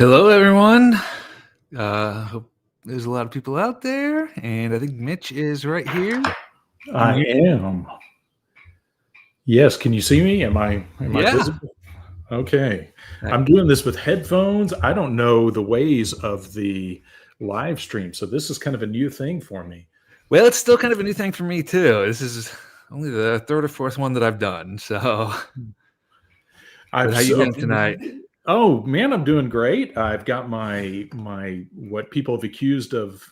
Hello, everyone. Hope there's a lot of people out there, and I think Mitch is right here. I am. Yes. Can you see me? Am I Yeah. visible? Okay. Right. I'm doing this with headphones. I don't know the ways of the live stream, so this is kind of a new thing for me. Well, it's still kind of a new thing for me too. This is only the third or fourth one that I've done. So, but how you doing tonight? Oh man, I'm doing great. I've got my what people have accused of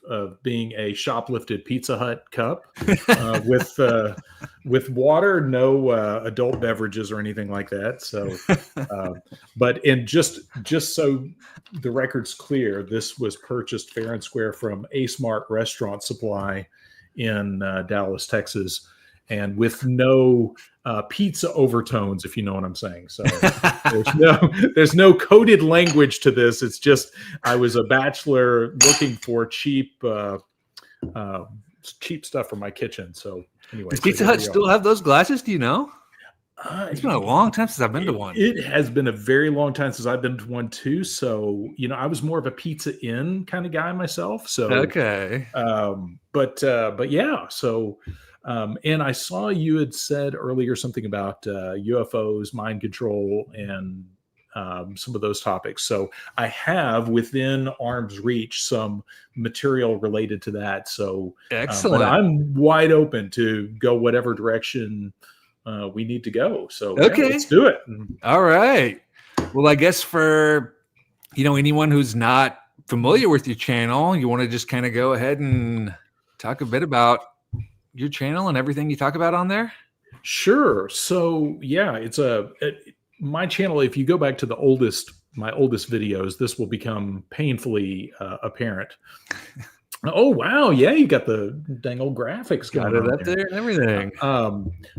being a shoplifted Pizza Hut cup with water, no adult beverages or anything like that. So, but and just so the record's clear, this was purchased fair and square from A Smart Restaurant Supply in Dallas, Texas, and with no pizza overtones, if you know what I'm saying. So there's no coded language to this. It's just I was a bachelor looking for cheap stuff for my kitchen. So anyway, Does Pizza Hut still have those glasses? Do you know? It's been a long time since I've been to one. It has been a very long time since I've been to one too. So, I was more of a Pizza Inn kind of guy myself. So, okay. But yeah. So, and I saw you had said earlier something about UFOs, mind control, and some of those topics. So I have within arm's reach some material related to that. So, excellent. But I'm wide open to go whatever direction we need to go. So okay, yeah, let's do it. All right. Well, I guess for anyone who's not familiar with your channel, you want to just kind of go ahead and talk a bit about your channel and everything you talk about on there? Sure. So yeah, my channel. If you go back to my oldest videos, this will become painfully apparent. Oh wow, yeah, you got the dang old graphics going on up there and everything.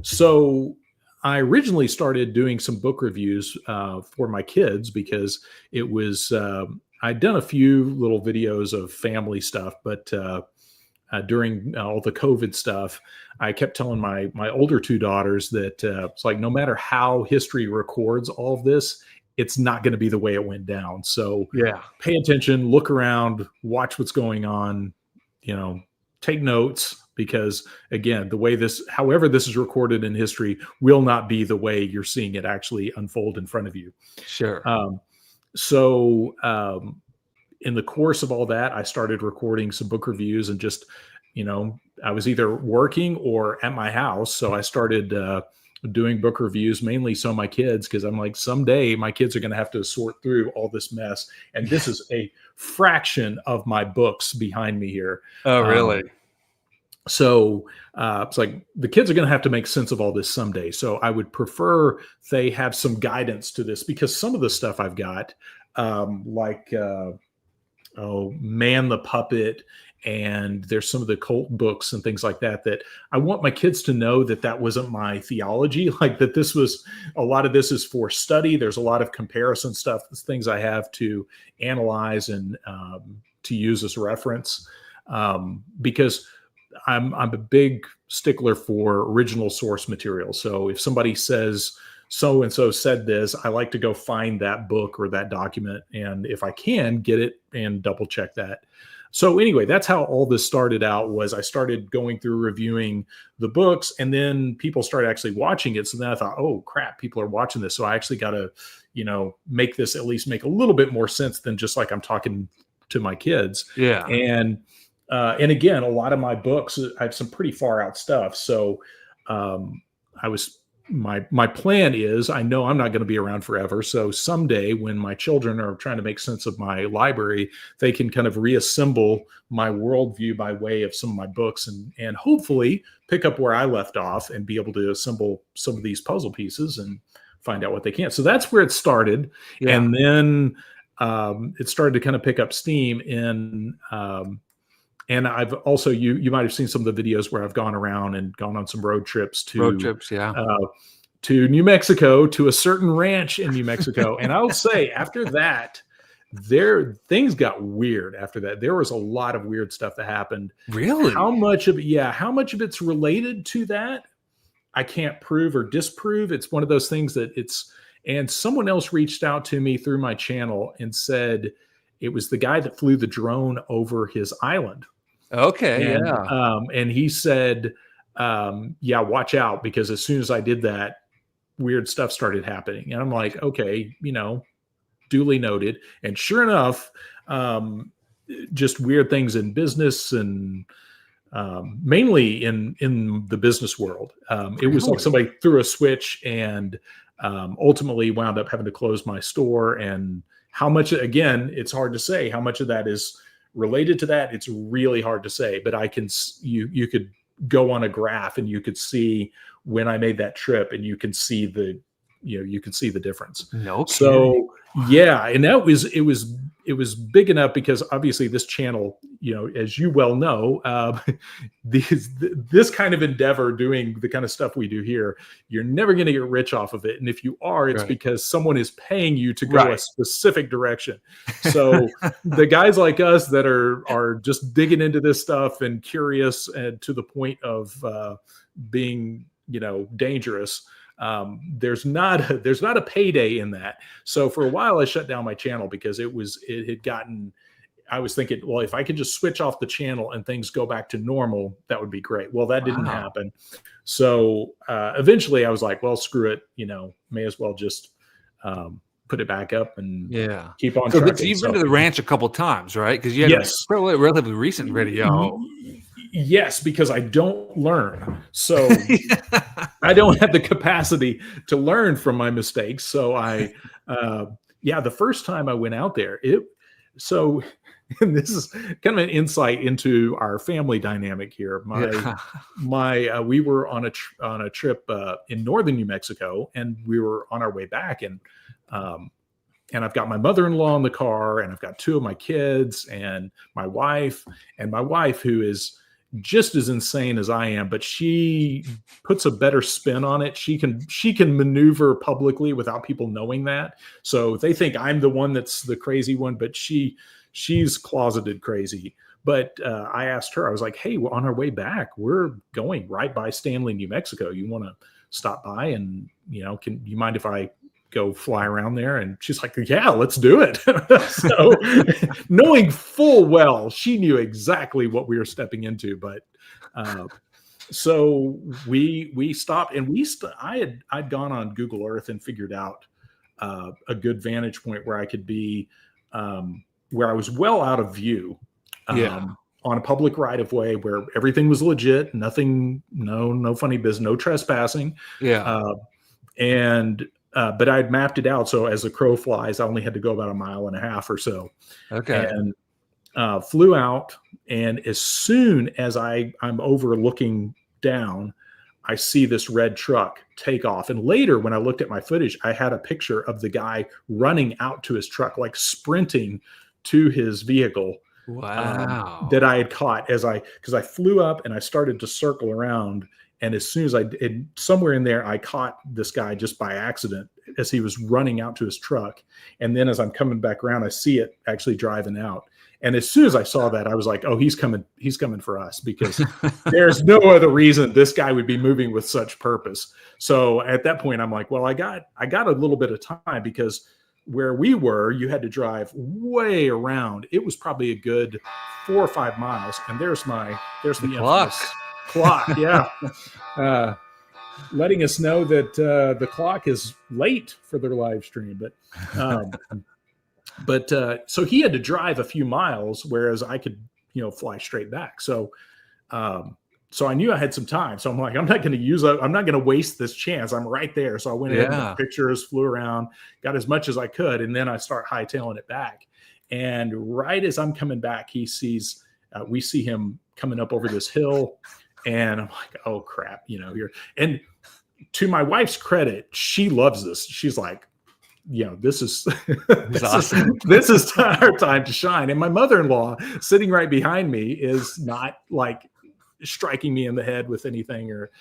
So I originally started doing some book reviews for my kids because it was I'd done a few little videos of family stuff, but during all the COVID stuff, I kept telling my older two daughters that it's like no matter how history records all of this, it's not going to be the way it went down. So yeah, pay attention, look around, watch what's going on, take notes, because again, however this is recorded in history will not be the way you're seeing it actually unfold in front of you. Sure. In the course of all that, I started recording some book reviews and just, I was either working or at my house. So I started doing book reviews, mainly so my kids, because I'm like, someday my kids are going to have to sort through all this mess. And this is a fraction of my books behind me here. Oh, really? So it's like the kids are going to have to make sense of all this someday. So I would prefer they have some guidance to this, because some of the stuff I've got, like Man the Puppet, and there's some of the cult books and things like that I want my kids to know that wasn't my theology, like that this was, a lot of this is for study. There's a lot of comparison stuff, things I have to analyze and to use as reference, because I'm a big stickler for original source material. So if somebody says so-and-so said this, I like to go find that book or that document, and if I can, get it and double check that. So anyway, that's how all this started out. Was I started going through reviewing the books, and then people started actually watching it. So then I thought, oh crap, people are watching this. So I actually got to, make this at least make a little bit more sense than just like I'm talking to my kids. Yeah. And again, a lot of my books, I have some pretty far out stuff. So my plan is, I know I'm not going to be around forever. So someday when my children are trying to make sense of my library, they can kind of reassemble my worldview by way of some of my books, and hopefully pick up where I left off and be able to assemble some of these puzzle pieces and find out what they can. So that's where it started. Yeah. And then it started to kind of pick up steam and I've also, you might have seen some of the videos where I've gone around and gone on some road trips, yeah. To New Mexico, to a certain ranch in New Mexico. And I'll say after that, things got weird after that. There was a lot of weird stuff that happened. Really? How much of it's related to that, I can't prove or disprove. It's one of those things that And someone else reached out to me through my channel and said it was the guy that flew the drone over his island. Okay. And Yeah. and he said, yeah, watch out, because as soon as I did that, weird stuff started happening. And I'm like, okay, duly noted. And sure enough, just weird things in business and mainly in the business world. It was like Really? somebody threw a switch and ultimately wound up having to close my store. And how much, again, it's hard to say how much of that is related to that. It's really hard to say, but you could go on a graph and you could see when I made that trip, and you can see the difference. No kidding. So yeah, and it was big enough because obviously this channel, as you well know, this kind of endeavor, doing the kind of stuff we do here, you're never going to get rich off of it. And if you are, it's because someone is paying you to go a specific direction. So the guys like us that are just digging into this stuff and curious, and to the point of being, dangerous. There's not a payday in that. So for a while I shut down my channel because I was thinking, well, if I could just switch off the channel and things go back to normal, that would be great. Well, that didn't happen. So eventually I was like, well, screw it. May as well just put it back up and keep on trucking. So you've been to the ranch a couple times, right? Because you had a relatively recent video. Yes, because I don't learn. So I don't have the capacity to learn from my mistakes. So the first time I went out there, and this is kind of an insight into our family dynamic here. We were on a trip in northern New Mexico, and we were on our way back, and I've got my mother-in-law in the car, and I've got two of my kids and my wife, who is just as insane as I am, but she puts a better spin on it. She can maneuver publicly without people knowing that. So they think I'm the one that's the crazy one, but she's closeted crazy. But I asked her, I was like, hey, we're on our way back. We're going right by Stanley, New Mexico. You want to stop by and, can you mind if I go fly around there? And she's like, yeah, let's do it. So knowing full well, she knew exactly what we were stepping into. But so we stopped, and I'd gone on Google Earth and figured out a good vantage point where I could be, where I was well out of view, on a public right of way where everything was legit, nothing, no funny business, no trespassing. But I'd mapped it out. So as the crow flies, I only had to go about 1.5 miles or so. Okay. And flew out. And as soon as I'm overlooking down, I see this red truck take off. And later, when I looked at my footage, I had a picture of the guy running out to his truck, like sprinting to his vehicle. Wow. That I had caught because I flew up and I started to circle around. And as soon as somewhere in there, I caught this guy just by accident as he was running out to his truck. And then as I'm coming back around, I see it actually driving out. And as soon as I saw that, I was like, oh, he's coming for us, because there's no other reason this guy would be moving with such purpose. So at that point, I'm like, well, I got a little bit of time, because where we were, you had to drive way around. It was probably a good 4 or 5 miles. And there's the clock, yeah. Letting us know that the clock is late for their live stream. But so he had to drive a few miles, whereas I could, fly straight back. So I knew I had some time. So I'm like, I'm not going to waste this chance. I'm right there. So I went in, took pictures, flew around, got as much as I could, and then I start hightailing it back. And right as I'm coming back, we see him coming up over this hill. And I'm like, oh crap, here. And to my wife's credit, she loves this. She's like, this is awesome. This is our time to shine. And my mother-in-law sitting right behind me is not like striking me in the head with anything, or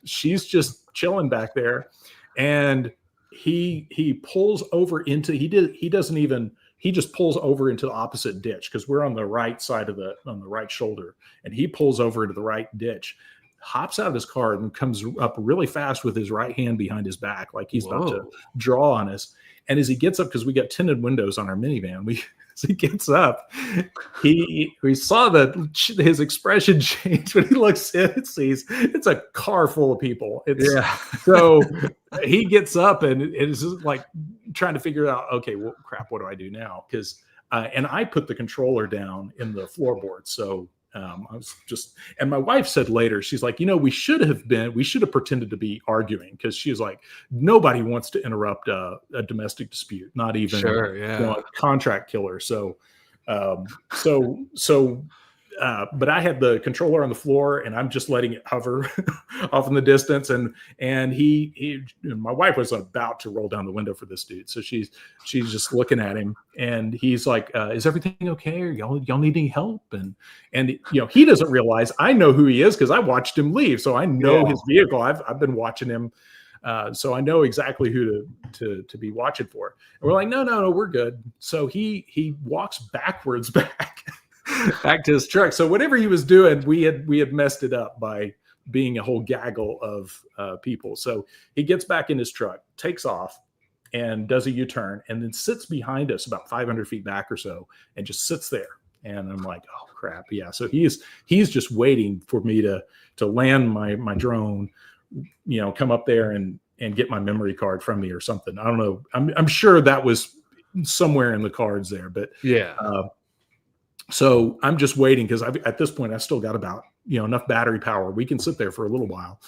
she's just chilling back there. And he pulls over into he just pulls over into the opposite ditch, because we're on the right side on the right shoulder, and he pulls over into the right ditch. hops out of his car and comes up really fast with his right hand behind his back, like he's about to Whoa. draw on us. And as he gets up, because we got tinted windows on our minivan, as he gets up, we saw that his expression change when he looks in and sees it's a car full of people. So he gets up and it's just like trying to figure out, okay, well, crap, what do I do now? Because and I put the controller down in the floorboard, so I was just, and my wife said later, she's like, we should have pretended to be arguing, because she was like, nobody wants to interrupt a domestic dispute, not even a contract killer. So, but I had the controller on the floor and I'm just letting it hover off in the distance. And my wife was about to roll down the window for this dude. So she's just looking at him and he's like, is everything okay? Or y'all need any help? And he doesn't realize I know who he is, because I watched him leave. So I know his vehicle. I've been watching him. So I know exactly who to be watching for. And we're like, no, we're good. So he walks backwards back to his truck. So whatever he was doing, we had messed it up by being a whole gaggle of people. So he gets back in his truck, takes off, and does a U-turn, and then sits behind us about 500 feet back or so, and just sits there. And I'm like, oh crap, yeah. So he's just waiting for me to land my drone, come up there and get my memory card from me or something. I don't know. I'm sure that was somewhere in the cards there, but so I'm just waiting, because at this point I've still got about enough battery power. We can sit there for a little while.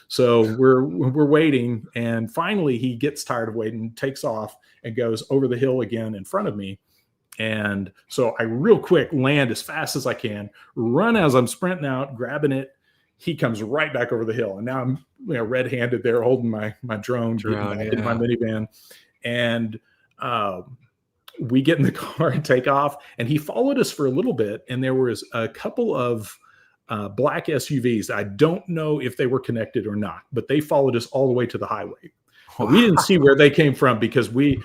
So we're waiting, and finally he gets tired of waiting, takes off, and goes over the hill again in front of me. And so I real quick land as fast as I can, run as I'm sprinting out, grabbing it. He comes right back over the hill, and now I'm red-handed there holding my drone getting back in my minivan, and we get in the car and take off. And he followed us for a little bit, and there was a couple of black SUVs. I don't know if they were connected or not, but they followed us all the way to the highway. Wow. We didn't see where they came from, because we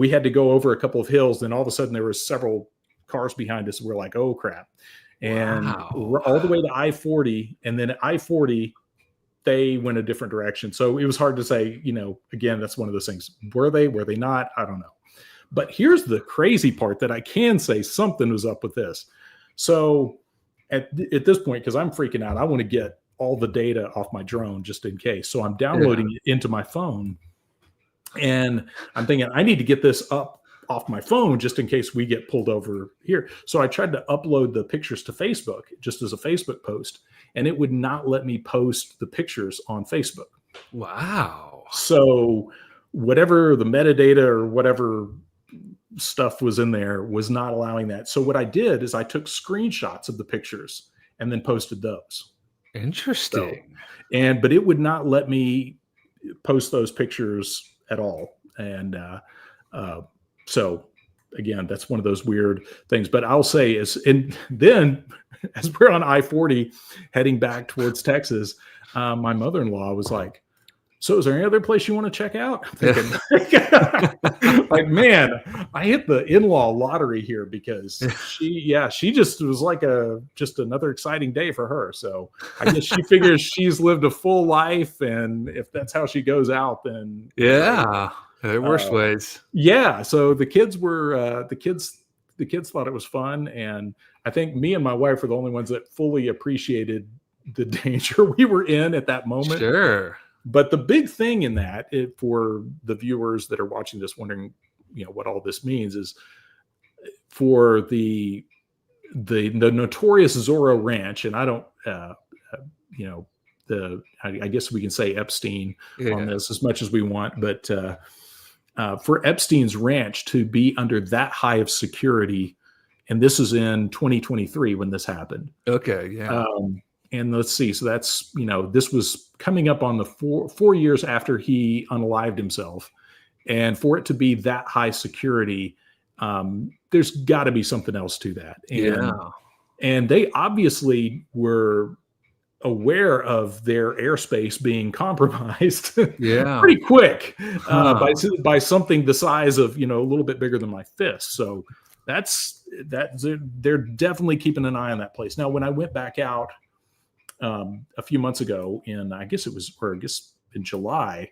had to go over a couple of hills, and all of a sudden there were several cars behind us. We're like, oh crap. And all the way to I-40, and then at I-40 they went a different direction. So it was hard to say, again, that's one of those things. Were they not? I don't know. But here's the crazy part that I can say something was up with this. So at this point, because I'm freaking out, I want to get all the data off my drone just in case. So I'm downloading it into my phone, and I'm thinking I need to get this up off my phone just in case we get pulled over here. So I tried to upload the pictures to Facebook just as a Facebook post, and it would not let me post the pictures on Facebook. Wow. So whatever the metadata or whatever stuff was in there was not allowing that. So what I did is I took screenshots of the pictures and then posted those. Interesting. But it would not let me post those pictures at all. And so again, that's one of those weird things. But I'll say then as we're on I-40 heading back towards Texas, my mother-in-law was like, so is there any other place you want to check out? I'm thinking, like, man, I hit the in-law lottery here, because she just was like just another exciting day for her. So I guess she figures she's lived a full life, and if that's how she goes out, then there are worse ways. Yeah. So the kids were the kids thought it was fun, and I think me and my wife were the only ones that fully appreciated the danger we were in at that moment. Sure. But the big thing in that, for the viewers that are watching this wondering, what all this means, is for the notorious Zorro Ranch, and I don't, I guess we can say Epstein on this as much as we want, but for Epstein's ranch to be under that high of security, and this is in 2023 when this happened. Okay, yeah. And let's see. So that's, this was coming up on the 4 years after he unalived himself. And for it to be that high security, there's got to be something else to that. And they obviously were aware of their airspace being compromised pretty quick by something the size of, a little bit bigger than my fist. So they're definitely keeping an eye on that place. Now, when I went back out, a few months ago I guess in July,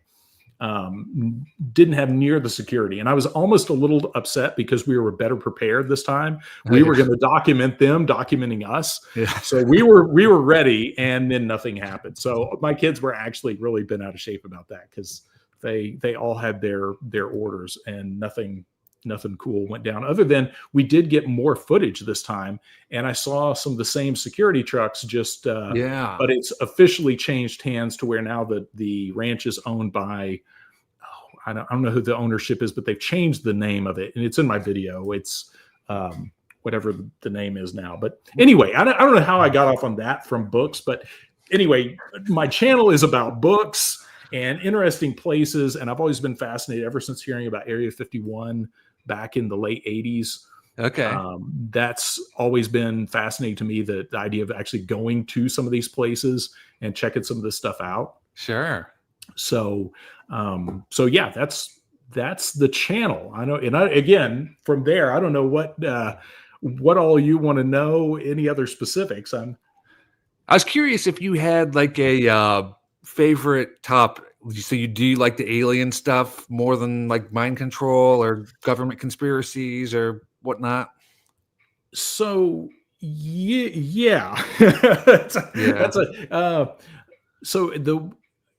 didn't have near the security. And I was almost a little upset because we were better prepared this time. We were going to document them, documenting us. Yeah. So we were ready, and then nothing happened. So my kids were actually really been out of shape about that, because they all had their orders, and nothing cool went down, other than we did get more footage this time. And I saw some of the same security trucks, just, but it's officially changed hands to where now the ranch is owned by, I don't know who the ownership is, but they've changed the name of it. And it's in my video. It's, whatever the name is now. But anyway, I don't know how I got off on that from books, but anyway, my channel is about books and interesting places. And I've always been fascinated ever since hearing about Area 51 back in the late 80s. Okay. That's always been fascinating to me, the idea of actually going to some of these places and checking some of this stuff out. Sure. So yeah, that's the channel. I know. And again, from there, I don't know what all you want to know, any other specifics. I was curious if you had like a favorite topic. So do you like the alien stuff more than like mind control or government conspiracies or whatnot? So yeah. So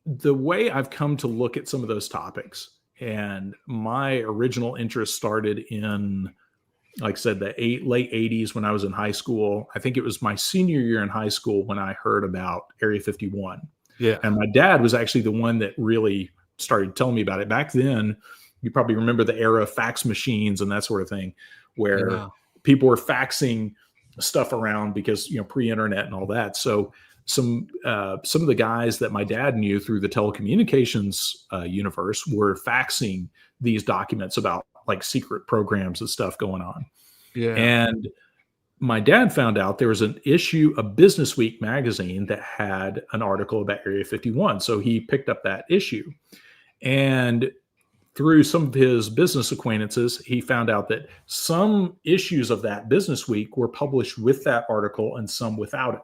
the way I've come to look at some of those topics, and my original interest started in, like I said, the late 80s when I was in high school. I think it was my senior year in high school when I heard about Area 51. Yeah. And my dad was actually the one that really started telling me about it. Back then, you probably remember the era of fax machines and that sort of thing, where people were faxing stuff around because, pre-internet and all that. So some of the guys that my dad knew through the telecommunications universe were faxing these documents about like secret programs and stuff going on. Yeah. And my dad found out there was an issue of Business Week magazine that had an article about Area 51. So he picked up that issue, and through some of his business acquaintances, he found out that some issues of that Business Week were published with that article and some without it.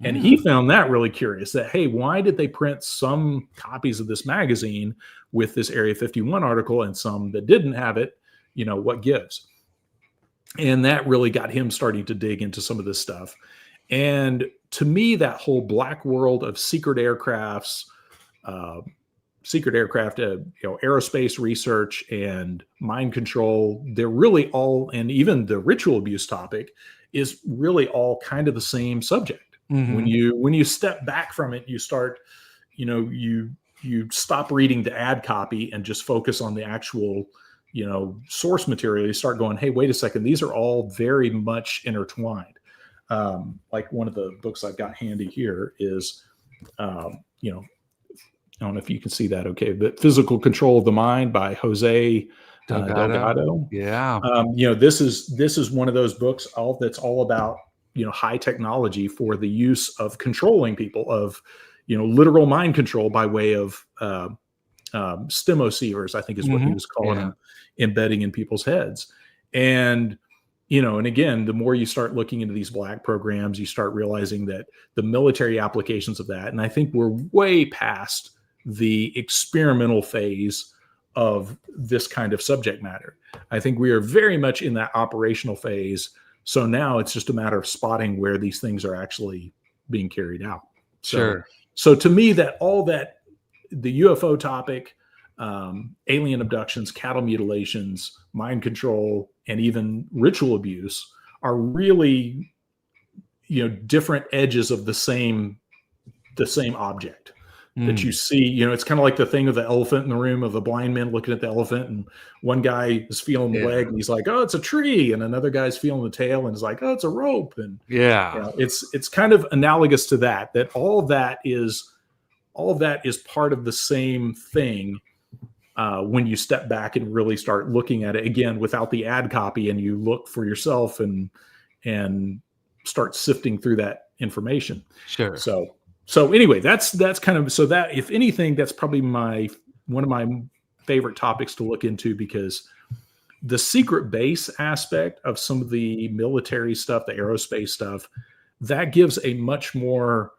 And he found that really curious, that, hey, why did they print some copies of this magazine with this Area 51 article and some that didn't have it? What gives? And that really got him starting to dig into some of this stuff. And to me, that whole black world of secret aircraft, aerospace research and mind control, they're really all, and even the ritual abuse topic is really all kind of the same subject. Mm-hmm. When you step back from it, you start, you stop reading the ad copy and just focus on the actual, source material. You start going, hey, wait a second, these are all very much intertwined. Like one of the books I've got handy here is, I don't know if you can see that. Okay. But Physical Control of the Mind by Jose Delgado. Yeah. This is one of those books that's all about, high technology for the use of controlling people, of, literal mind control by way of stimulus, I think is what he was calling them, embedding in people's heads. And, and again, the more you start looking into these black programs, you start realizing that the military applications of that, and I think we're way past the experimental phase of this kind of subject matter. I think we are very much in that operational phase. So now it's just a matter of spotting where these things are actually being carried out. So to me, that all that the UFO topic, alien abductions, cattle mutilations, mind control, and even ritual abuse are really, different edges of the same object that you see. It's kind of like the thing of the elephant in the room, of the blind man looking at the elephant, and one guy is feeling the leg and he's like, oh, it's a tree, and another guy's feeling the tail and is like, oh, it's a rope. And it's kind of analogous to that all of that is part of the same thing. When you step back and really start looking at it again without the ad copy, and you look for yourself and start sifting through that information. Sure. So anyway, that's kind of, so that, if anything, that's probably one of my favorite topics to look into, because the secret base aspect of some of the military stuff, the aerospace stuff, that gives a much more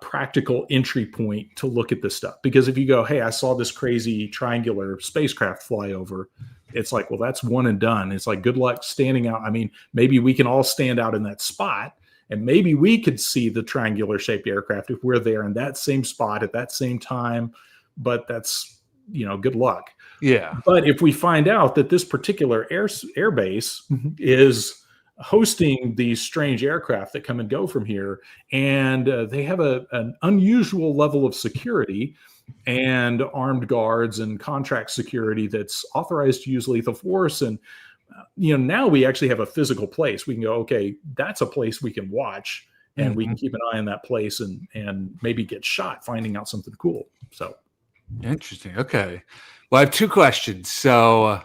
practical entry point to look at this stuff. Because if you go, hey, I saw this crazy triangular spacecraft fly over, it's like, well, that's one and done. It's like, good luck standing out. I mean, maybe we can all stand out in that spot, and maybe we could see the triangular shaped aircraft if we're there in that same spot at that same time. But that's, good luck. Yeah. But if we find out that this particular airbase is hosting these strange aircraft that come and go from here, and they have an unusual level of security and armed guards and contract security that's authorized to use lethal force, and now we actually have a physical place. We can go, okay, that's a place we can watch, and we can keep an eye on that place and maybe get shot finding out something cool. So interesting. Okay. Well, I have two questions. So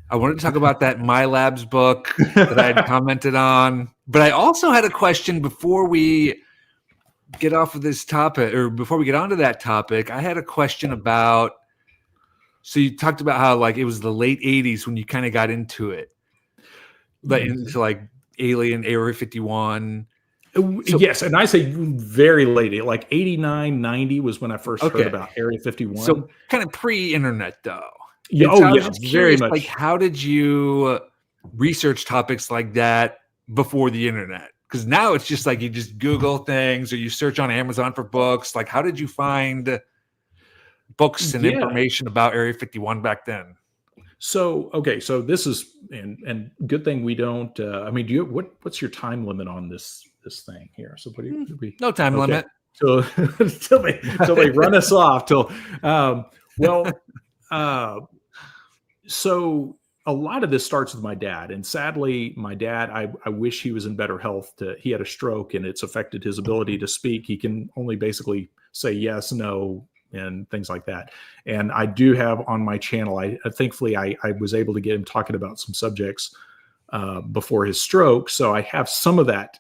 I wanted to talk about that My Labs book that I had commented on, but I also had a question before we get off of this topic, or before we get onto that topic. I had a question about, so you talked about how like it was the late 80s when you kind of got into it, like into like Alien, Area 51. So, yes, and I say very late, like 89, 90 was when I first heard about Area 51. So kind of pre-internet though. Yeah, very much. Like, how did you research topics like that before the internet? Because now it's just like you just Google things or you search on Amazon for books. Like, how did you find books and information about Area 51 back then? So this is, and good thing we don't, what's your time limit on this thing here? So what do we? No time limit. So till they run us off so a lot of this starts with my dad, and sadly my dad, I wish he was in better health. He had a stroke and it's affected his ability to speak. He can only basically say yes, no, and things like that. And I do have on my channel, thankfully I was able to get him talking about some subjects before his stroke. So I have some of that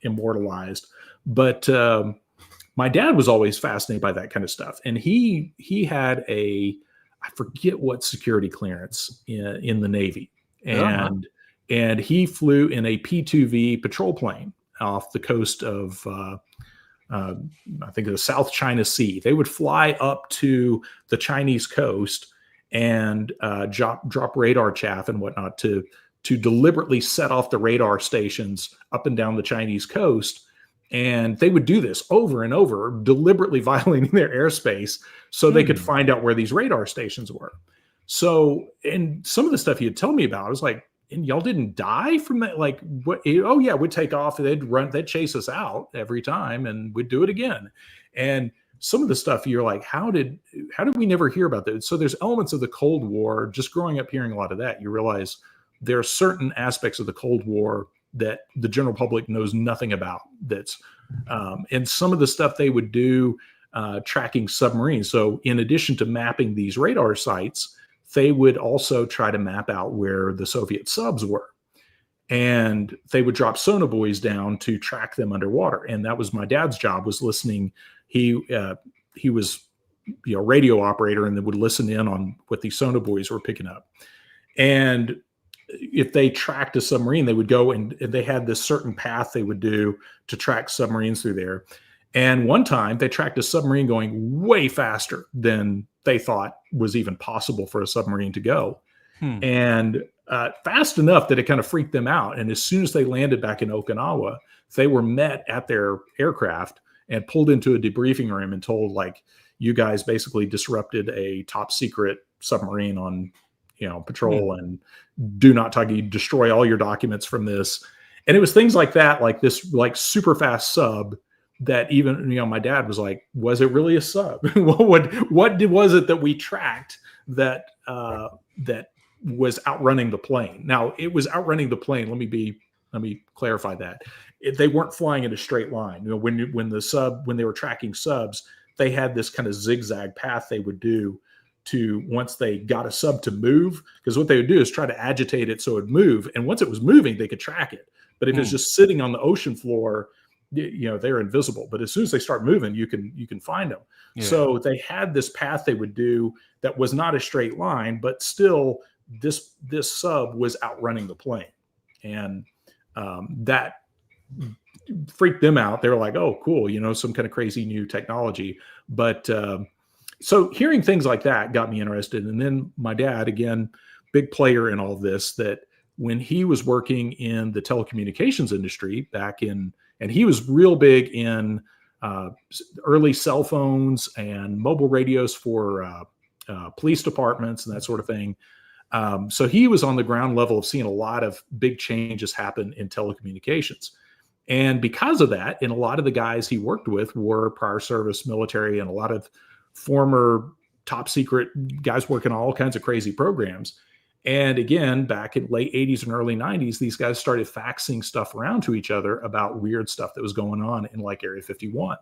immortalized, but my dad was always fascinated by that kind of stuff. And he had I forget what security clearance in the Navy. And he flew in a P-2V patrol plane off the coast of, I think the South China Sea. They would fly up to the Chinese coast and drop radar chaff and whatnot to deliberately set off the radar stations up and down the Chinese coast. And they would do this over and over, deliberately violating their airspace so they could find out where these radar stations were. So, and some of the stuff he'd tell me about, I was like, and y'all didn't die from that? Like, what? Oh yeah, we'd take off, they'd chase us out every time, and we'd do it again. And some of the stuff you're like, how did we never hear about that? So there's elements of the Cold War, just growing up hearing a lot of that, you realize there are certain aspects of the Cold War that the general public knows nothing about. And some of the stuff they would do tracking submarines. So in addition to mapping these radar sites, they would also try to map out where the Soviet subs were. And they would drop sonobuoys down to track them underwater. And that was my dad's job, was listening. He was a radio operator, and then would listen in on what these sonobuoys were picking up. And if they tracked a submarine, they would go and they had this certain path they would do to track submarines through there. And one time they tracked a submarine going way faster than they thought was even possible for a submarine to go. And fast enough that it kind of freaked them out. And as soon as they landed back in Okinawa, they were met at their aircraft and pulled into a debriefing room and told, like, you guys basically disrupted a top secret submarine on patrol, and do not talk, you destroy all your documents from this. And it was things like that, like this, like super fast sub that even, my dad was like, was it really a sub? what was it that we tracked that was outrunning the plane? Now it was outrunning the plane. Let me clarify that. They weren't flying in a straight line. When they were tracking subs, they had this kind of zigzag path they would do to, once they got a sub to move, because what they would do is try to agitate it so it'd move. And once it was moving, they could track it. But if it's just sitting on the ocean floor, they're invisible. But as soon as they start moving, you can find them. Yeah. So they had this path they would do that was not a straight line, but still this sub was outrunning the plane. And that freaked them out. They were like, oh, cool, some kind of crazy new technology. But so hearing things like that got me interested. And then my dad, again, big player in all of this, that when he was working in the telecommunications industry and he was real big in early cell phones and mobile radios for police departments and that sort of thing. So he was on the ground level of seeing a lot of big changes happen in telecommunications. And because of that, and a lot of the guys he worked with were prior service military, and a lot of former top secret guys working on all kinds of crazy programs. And again, back in late 80s and early 90s, these guys started faxing stuff around to each other about weird stuff that was going on in like Area 51.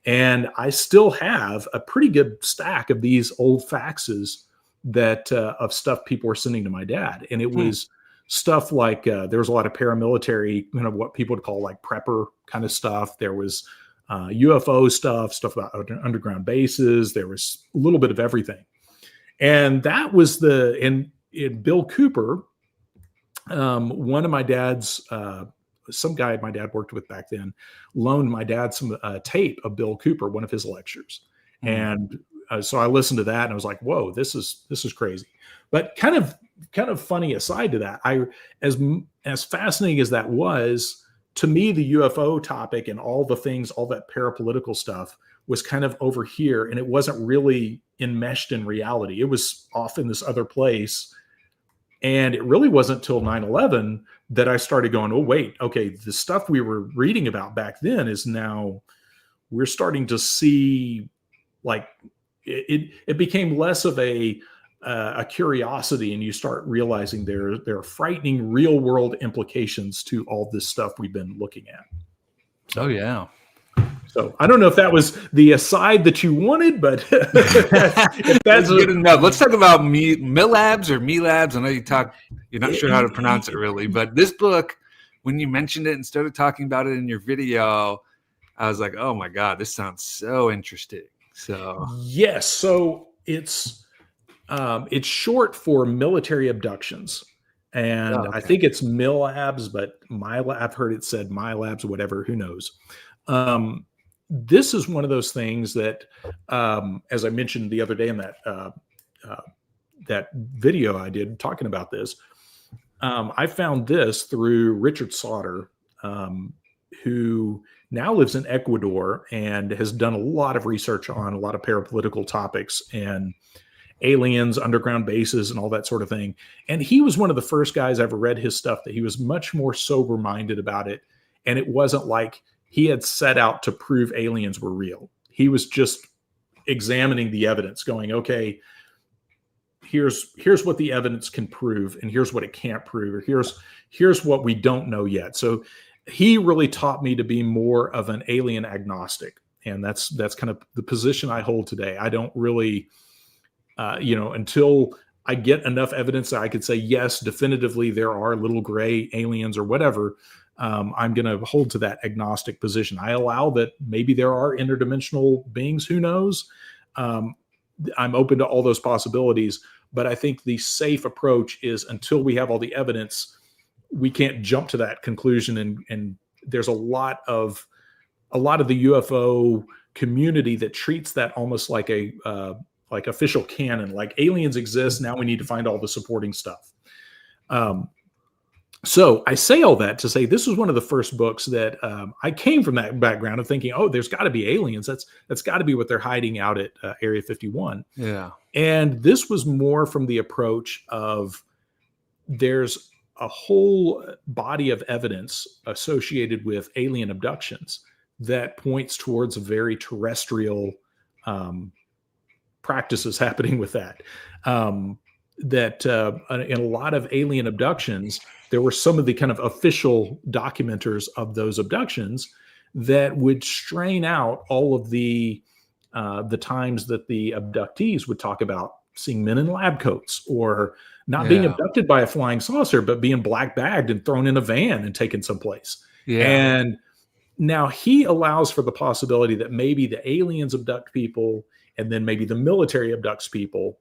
And I still have a pretty good stack of these old faxes that of stuff people were sending to my dad. And it was stuff like there was a lot of paramilitary, what people would call like prepper kind of stuff. There was UFO stuff about underground bases. There was a little bit of everything. And that was in Bill Cooper, one of my dad's, some guy my dad worked with back then, loaned my dad some tape of Bill Cooper, one of his lectures. And so I listened to that and I was like, whoa, this is crazy. But kind of funny aside to that, as fascinating as that was, to me, the UFO topic and all the things, all that parapolitical stuff was kind of over here, and it wasn't really enmeshed in reality. It was off in this other place. And it really wasn't till 9/11 that I started going, oh, wait, okay, the stuff we were reading about back then is now, we're starting to see, like, it became less of a curiosity, and you start realizing there are frightening real world implications to all this stuff we've been looking at. Oh, yeah. So I don't know if that was the aside that you wanted, but if that's good enough. Let's talk about MILABs or MELABs. I know you're not sure how to pronounce it really, but this book, when you mentioned it and started talking about it in your video, I was like, oh my God, this sounds so interesting. So yes. So it's short for military abductions. And I think it's MILABs, but I've heard it said MILABs, whatever, who knows. This is one of those things that, as I mentioned the other day in that video I did talking about this, I found this through Richard Sauter, who now lives in Ecuador and has done a lot of research on a lot of parapolitical topics and aliens, underground bases, and all that sort of thing. And he was one of the first guys I ever read his stuff that he was much more sober-minded about it. And it wasn't like he had set out to prove aliens were real. He was just examining the evidence, going, okay, here's what the evidence can prove, and here's what it can't prove, or here's what we don't know yet. So he really taught me to be more of an alien agnostic. And that's kind of the position I hold today. I don't really, until I get enough evidence that I could say, yes, definitively there are little gray aliens or whatever, I'm going to hold to that agnostic position. I allow that maybe there are interdimensional beings, who knows? I'm open to all those possibilities, but I think the safe approach is, until we have all the evidence, we can't jump to that conclusion. And there's a lot of the UFO community that treats that almost like like official canon, like aliens exist. Now we need to find all the supporting stuff. So I say all that to say this was one of the first books that I came from that background of thinking, oh, there's got to be aliens. That's got to be what they're hiding out at Area 51. Yeah. And this was more from the approach of, there's a whole body of evidence associated with alien abductions that points towards a very terrestrial practices happening with that. That in a lot of alien abductions, there were some of the kind of official documenters of those abductions that would strain out all of the times that the abductees would talk about seeing men in lab coats, or not being abducted by a flying saucer, but being black bagged and thrown in a van and taken someplace. Yeah. And now he allows for the possibility that maybe the aliens abduct people, and then maybe the military abducts people,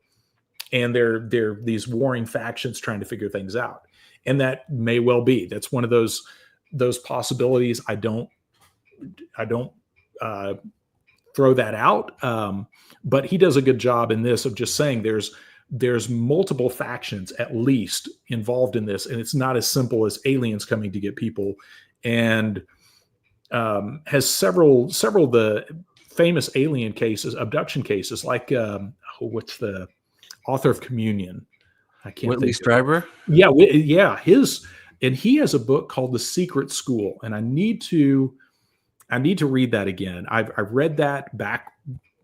and they're these warring factions trying to figure things out. And that may well be. That's one of those those possibilities. I don't throw that out. But he does a good job in this of just saying there's multiple factions at least involved in this, and it's not as simple as aliens coming to get people. And has several of the famous alien cases, abduction cases, like what's the author of Communion? I can't Whitley think of it. Strieber. Yeah, and he has a book called The Secret School, and I need to read that again. I read that back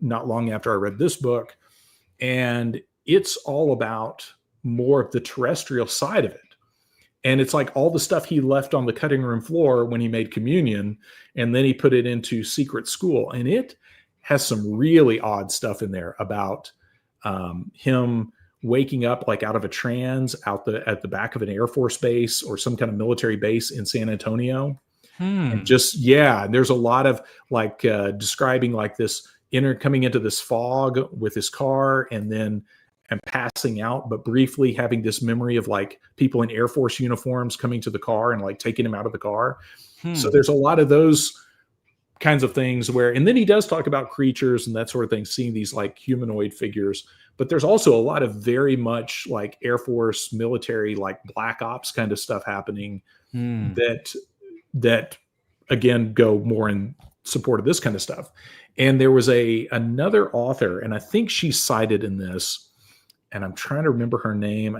not long after I read this book, and it's all about more of the terrestrial side of it. And it's like all the stuff he left on the cutting room floor when he made Communion, and then he put it into Secret School. And it has some really odd stuff in there about him waking up like out of a trance at the back of an Air Force base or some kind of military base in San Antonio. And there's a lot of like describing like this coming into this fog with his car and passing out, but briefly having this memory of like people in Air Force uniforms coming to the car and like taking him out of the car. So there's a lot of those kinds of things and then he does talk about creatures and that sort of thing, seeing these like humanoid figures, but there's also a lot of very much like Air Force military, like black ops kind of stuff happening that again, go more in support of this kind of stuff. And there was another author, and I think she's cited in this, and I'm trying to remember her name.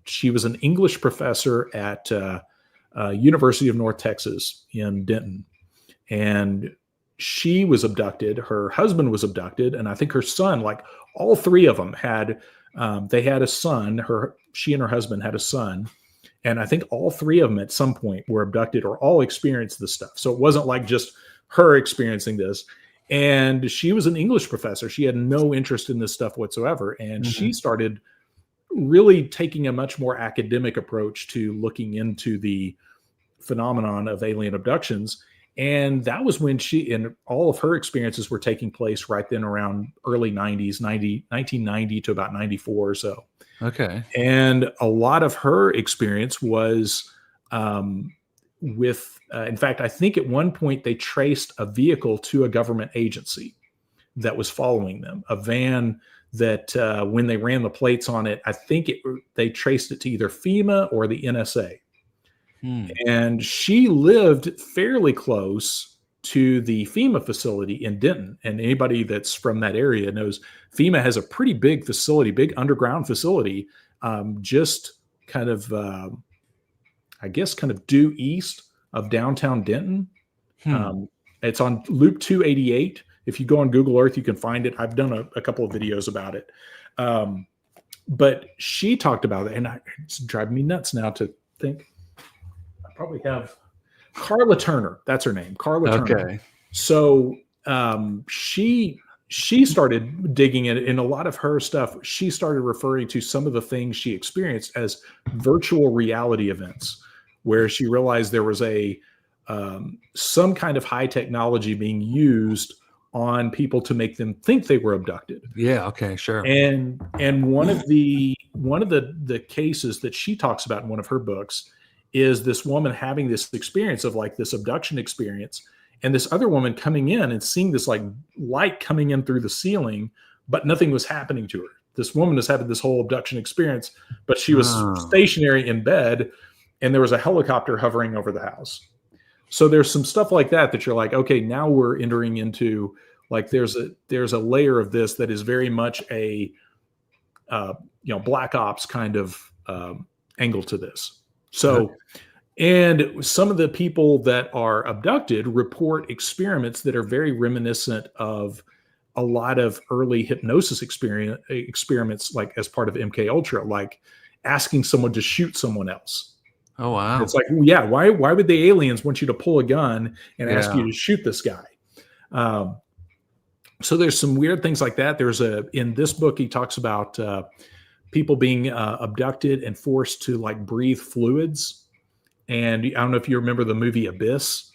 She was an English professor at University of North Texas in Denton. And she was abducted. Her husband was abducted. And I think her son, like all three of them they had a son. She and her husband had a son. And I think all three of them at some point were abducted or all experienced this stuff. So it wasn't like just her experiencing this. And she was an English professor. She had no interest in this stuff whatsoever. And she started really taking a much more academic approach to looking into the phenomenon of alien abductions. And that was when and all of her experiences were taking place right then around early 90s, 1990 to about 94 or so. Okay. And a lot of her experience was in fact, I think at one point they traced a vehicle to a government agency that was following them, a van that when they ran the plates on it, I think they traced it to either FEMA or the NSA. And she lived fairly close to the FEMA facility in Denton. And anybody that's from that area knows FEMA has a pretty big facility, big underground facility, just kind of, I guess, kind of due east of downtown Denton. It's on Loop 288. If you go on Google Earth, you can find it. I've done a couple of videos about it. But she talked about it, and it's driving me nuts now to think. I probably have Carla Turner. That's her name, Carla Turner. Okay. So she started digging in a lot of her stuff. She started referring to some of the things she experienced as virtual reality events, where she realized there was some kind of high technology being used on people to make them think they were abducted. Yeah. Okay. Sure. And one of the cases that she talks about in one of her books is this woman having this experience of like this abduction experience, and this other woman coming in and seeing this like light coming in through the ceiling, but nothing was happening to her. This woman was having this whole abduction experience, but she was stationary in bed, and there was a helicopter hovering over the house. So there's some stuff like that you're like, okay, now we're entering into like there's a layer of this that is very much a black ops kind of angle to this. So, and some of the people that are abducted report experiments that are very reminiscent of a lot of early hypnosis experiments, like as part of MK Ultra, like asking someone to shoot someone else. Oh, wow. It's like, yeah, why would the aliens want you to pull a gun and ask you to shoot this guy? So there's some weird things like that. In this book, he talks about people being abducted and forced to like breathe fluids. And I don't know if you remember the movie Abyss.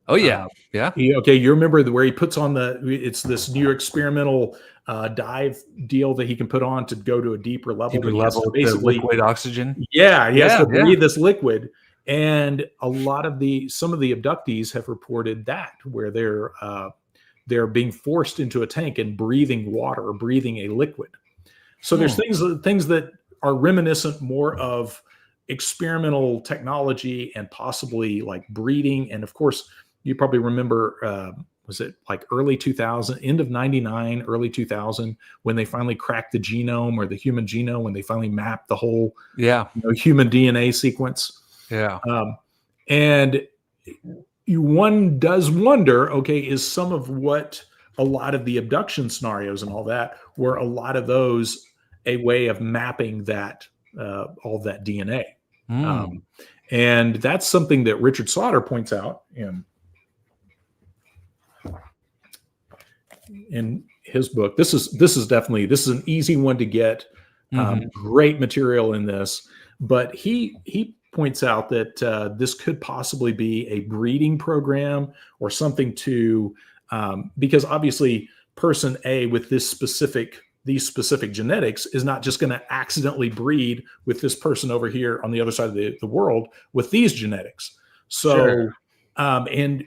Oh yeah. Yeah. Okay. You remember where he puts on it's this new experimental dive deal that he can put on to go to a deeper level. Deeper level, basically liquid oxygen. Yeah. He has to breathe this liquid. And some of the abductees have reported that, where they're being forced into a tank and breathing water or breathing a liquid. So there's things that are reminiscent more of experimental technology and possibly like breeding. And of course, you probably remember, was it like early 2000, end of 99, early 2000, when they finally cracked the genome or the human genome, when they finally mapped the whole human DNA sequence. Yeah. And one does wonder, okay, is some of what a lot of the abduction scenarios and all that, were a lot of those a way of mapping that, all that DNA. And that's something that Richard Slaughter points out in his book. This is an easy one to get. Great material in this, but he points out that this could possibly be a breeding program or something to, because obviously person A with these specific genetics is not just going to accidentally breed with this person over here on the other side of the world with these genetics. So, and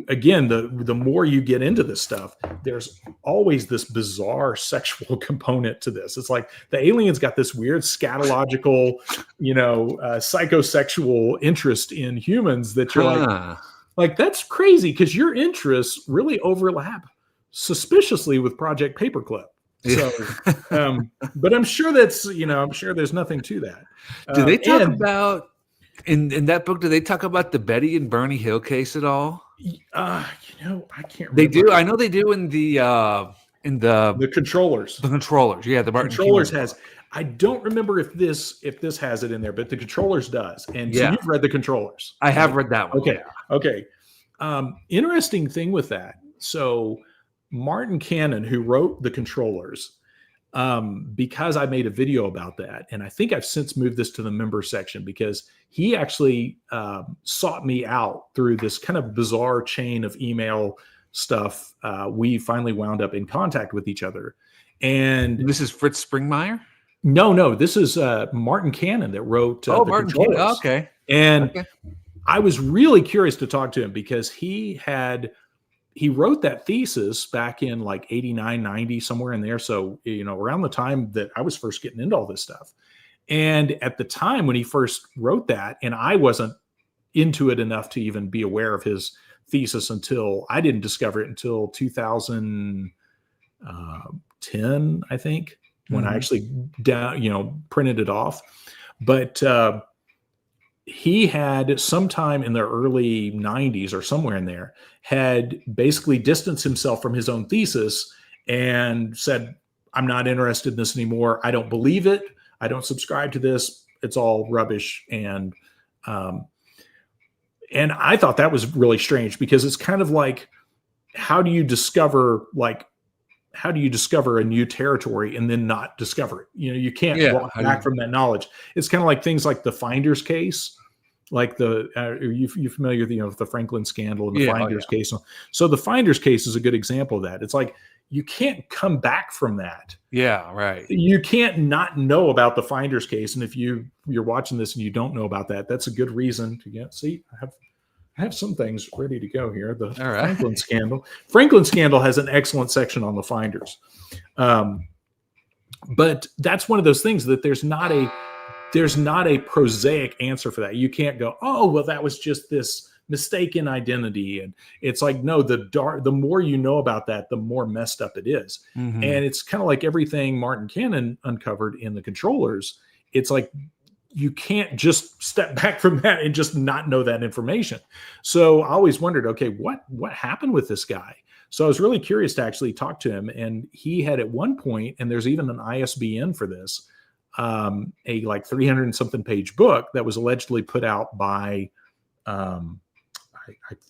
again, the more you get into this stuff, there's always this bizarre sexual component to this. It's like the aliens got this weird scatological, psychosexual interest in humans that you're like that's crazy, because your interests really overlap suspiciously with Project Paperclip. So, but I'm sure there's nothing to that. Do they talk about in that book? Do they talk about the Betty and Bernie Hill case at all? I can't remember. They do. I know they do in the Controllers. The Controllers, yeah. The Controllers has. I don't remember if this has it in there, but the Controllers does. And so you've read the Controllers. I have read that one. Okay. Yeah. Okay. Interesting thing with that. So Martin Cannon, who wrote the Controllers, because I made a video about that, and I think I've since moved this to the member section, because he actually sought me out through this kind of bizarre chain of email stuff. We finally wound up in contact with each other. And this is Fritz Springmeier? No, this is Martin Cannon that wrote the Martin Controllers. Cannon. Okay. And I was really curious to talk to him, because he wrote that thesis back in like 89, 90, somewhere in there. So, around the time that I was first getting into all this stuff. And at the time when he first wrote that, and I wasn't into it enough to even be aware of his thesis until I didn't discover it until 2010, I think, when I actually printed it off. But he had sometime in the early 90s or somewhere in there had basically distanced himself from his own thesis and said, I'm not interested in this anymore. I don't believe it. I don't subscribe to this. It's all rubbish. And I thought that was really strange, because it's kind of like, how do you discover a new territory and then not discover it? You can't walk back from that knowledge. It's kind of like things like the Finders case, like are you familiar with the Franklin scandal and the Finders case? So the Finders case is a good example of that. It's like, you can't come back from that. Yeah, right. You can't not know about the Finders case. And if you're watching this and you don't know about that, that's a good reason to get. See, I have some things ready to go here. The Franklin scandal. Franklin scandal has an excellent section on the Finders. But that's one of those things that there's not a prosaic answer for that. You can't go, oh, well, that was just this mistaken identity. And it's like, no, the more you know about that, the more messed up it is. And it's kind of like everything Martin Cannon uncovered in the Controllers. It's like, you can't just step back from that and just not know that information. So I always wondered, okay, what happened with this guy? So I was really curious to actually talk to him. And he had at one point, and there's even an ISBN for this, a like 300 and something page book that was allegedly put out by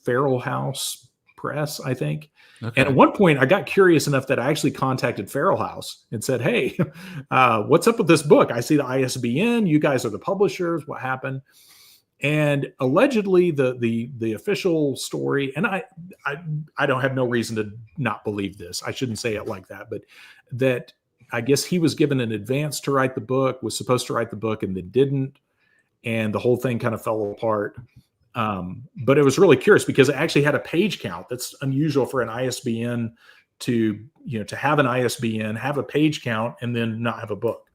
Feral House Press, I think. Okay. And at one point I got curious enough that I actually contacted Feral House and said, hey, what's up with this book? I see the ISBN, you guys are the publishers, what happened? And allegedly the official story, and I don't have no reason to not believe this. I shouldn't say it like that, but that I guess he was given an advance to write the book, was supposed to write the book and then didn't. and the whole thing kind of fell apart. But it was really curious because it actually had a page count. That's unusual for an ISBN to have an ISBN, have a page count, and then not have a book.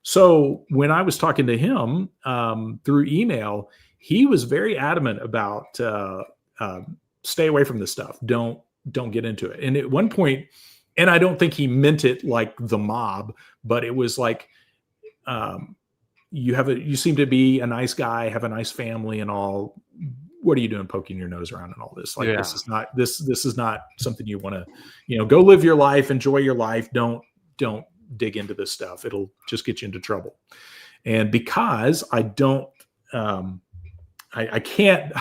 So when I was talking to him through email, he was very adamant about stay away from this stuff. Don't get into it. And at one point, and I don't think he meant it like the mob, but it was like, you seem to be a nice guy, have a nice family and all. What are you doing poking your nose around and all this? Like, this is not something you want to, go live your life, enjoy your life. Don't dig into this stuff. It'll just get you into trouble. And because I don't, I can't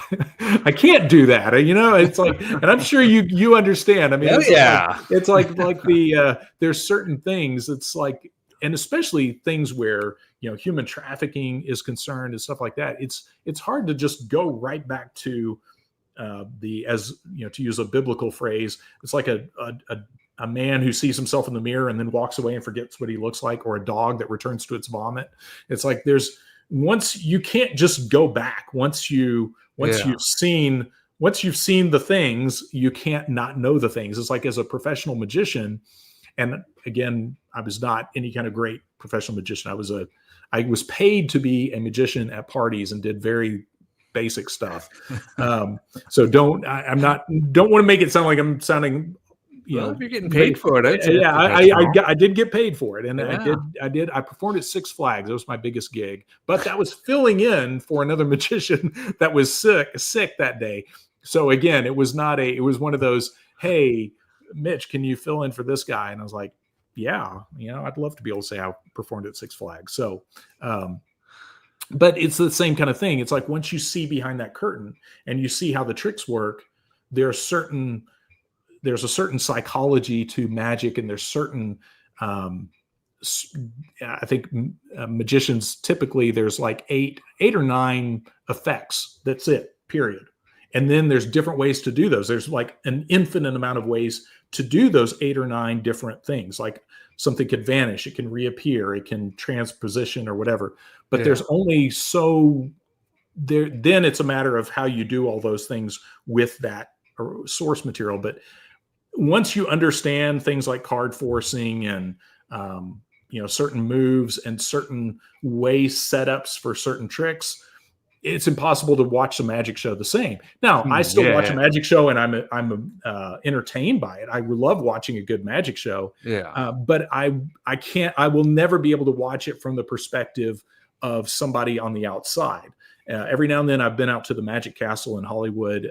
do that. It's like, and I'm sure you understand. I mean, it's like the, there's certain things. It's like, and especially things where, human trafficking is concerned and stuff like that. It's hard to just go right back to to use a biblical phrase, it's like a man who sees himself in the mirror and then walks away and forgets what he looks like, or a dog that returns to its vomit. It's like once you can't just go back. Once you've seen the things, you can't not know the things. It's like, as a professional magician, and again, I was not any kind of great professional magician. I was paid to be a magician at parties and did very basic stuff. So don't want to make it sound like I'm sounding, if you're getting paid for it. I did get paid for it. And I performed at Six Flags. That was my biggest gig, but that was filling in for another magician that was sick that day. So again, it was one of those, hey, Mitch, can you fill in for this guy? And I was like, yeah, I'd love to be able to say I performed at Six Flags. So, but it's the same kind of thing. It's like, once you see behind that curtain and you see how the tricks work, there's a certain psychology to magic, and there's certain, I think magicians typically, there's like eight or nine effects. That's it, period. And then there's different ways to do those. There's like an infinite amount of ways to do those 8 or 9 different things. Like, something could vanish, it can reappear, it can transposition or whatever. But there's only there. Then it's a matter of how you do all those things with that source material. But once you understand things like card forcing and certain moves and certain way setups for certain tricks, it's impossible to watch a magic show the same. Now, I still watch a magic show, and I'm entertained by it. I love watching a good magic show. But I will never be able to watch it from the perspective of somebody on the outside. Every now and then, I've been out to the Magic Castle in Hollywood,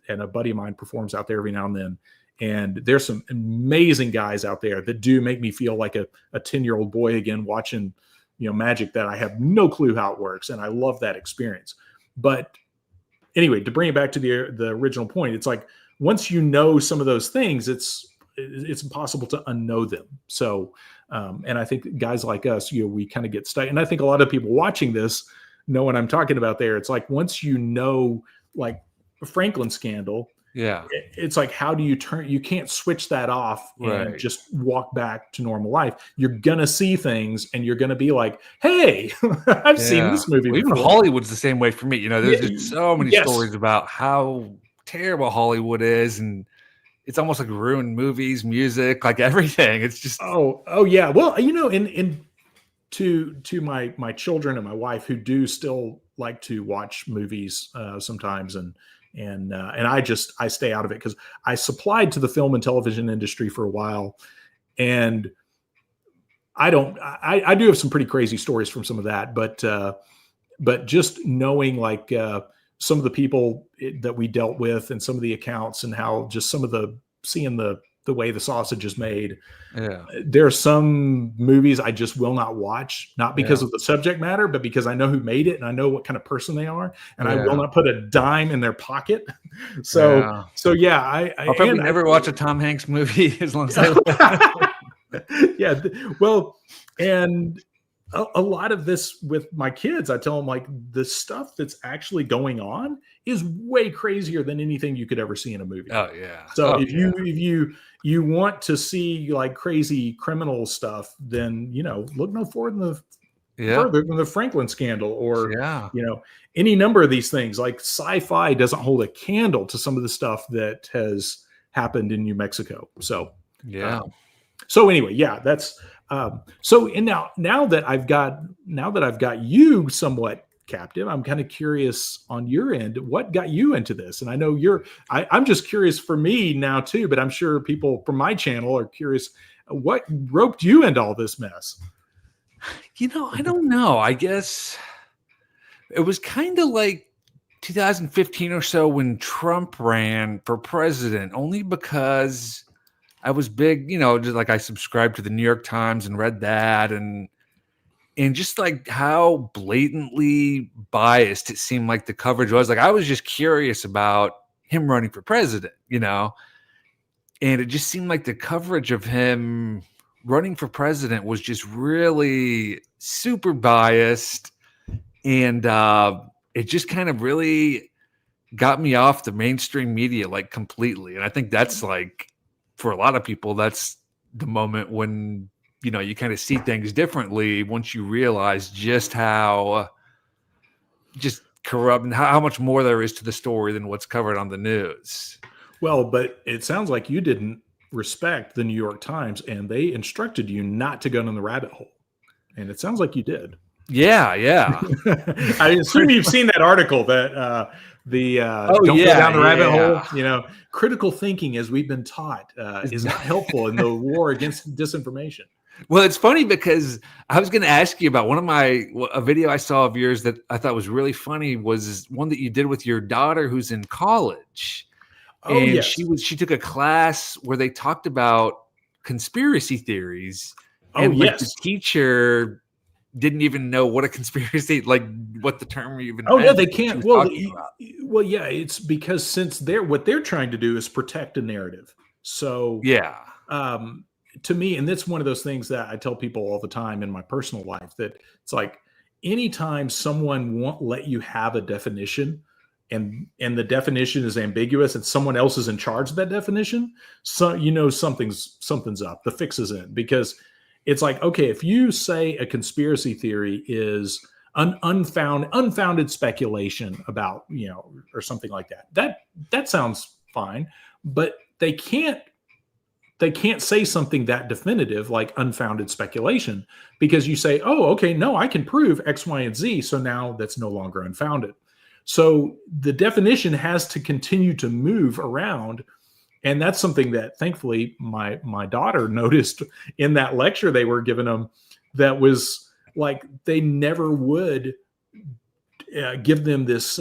and a buddy of mine performs out there every now and then. And there's some amazing guys out there that do make me feel like a 10-year-old boy again, watching magic that I have no clue how it works. And I love that experience. But anyway, to bring it back to the original point, it's like, once you know some of those things, it's impossible to unknow them. So, and I think guys like us, we kind of get stuck. And I think a lot of people watching this know what I'm talking about there. It's like, once like Franklin scandal, it's like, how do you can't switch that off and just walk back to normal life. You're gonna see things, and you're gonna be like, hey, I've seen this movie before. Even Hollywood's the same way for me. There's just so many stories about how terrible Hollywood is, and it's almost like ruined movies, music, like everything. It's just oh yeah. Well, in to my children and my wife, who do still like to watch movies sometimes, and I stay out of it, because I supplied to the film and television industry for a while, and I do have some pretty crazy stories from some of that, but just knowing like some of the people that we dealt with, and some of the accounts, and how just seeing the way the sausage is made. There are some movies I just will not watch, not because of the subject matter, but because I know who made it, and I know what kind of person they are, and I will not put a dime in their pocket. So I I'll probably never watch a Tom Hanks movie as long as I live. Well, and a lot of this with my kids, I tell them, like, the stuff that's actually going on is way crazier than anything you could ever see in a movie. So if you want to see like crazy criminal stuff, then look no further Yeah. further than the Franklin scandal, or Yeah. any number of these things. Like sci-fi doesn't hold a candle to some of the stuff that has happened in New Mexico. So, Yeah. um, so anyway, yeah, that's so. And now that I've got you somewhat captive, I'm kind of curious on your end, what got you into this? And I know I'm just curious for me now too, but I'm sure people from my channel are curious. What roped you into all this mess? I don't know. I guess it was kind of like 2015 or so when Trump ran for president, only because I was big, just like I subscribed to the New York Times and read that, and just like how blatantly biased it seemed like the coverage was. Like I was just curious about him running for president, and it just seemed like the coverage of him running for president was just really super biased, and it just kind of really got me off the mainstream media like completely. And I think that's like, for a lot of people, that's the moment when you kind of see things differently once you realize just how just corrupt and how much more there is to the story than what's covered on the news. Well, but it sounds like you didn't respect the New York Times, and they instructed you not to go down the rabbit hole. And it sounds like you did. Yeah. I assume you've seen that article that don't go down the rabbit hole. Critical thinking, as we've been taught, is not helpful in the war against disinformation. Well, it's funny because I was going to ask you about a video I saw of yours that I thought was really funny, was one that you did with your daughter who's in college. Oh, and yes. she took a class where they talked about conspiracy theories. Oh, and yes. The teacher didn't even know what a conspiracy, like what the term even meant. Yeah, they can't. Well, yeah, it's because since what they're trying to do is protect a narrative. So yeah. To me, and that's one of those things that I tell people all the time in my personal life, that it's like anytime someone won't let you have a definition, and the definition is ambiguous and someone else is in charge of that definition, so something's up. The fix is in, because it's like, okay, if you say a conspiracy theory is unfounded speculation about, or something like that sounds fine, but they can't say something that definitive like unfounded speculation, because you say, oh, okay, no, I can prove X, Y, and Z. So now that's no longer unfounded. So the definition has to continue to move around. And that's something that thankfully my daughter noticed in that lecture they were giving them, that was like, they never would give them this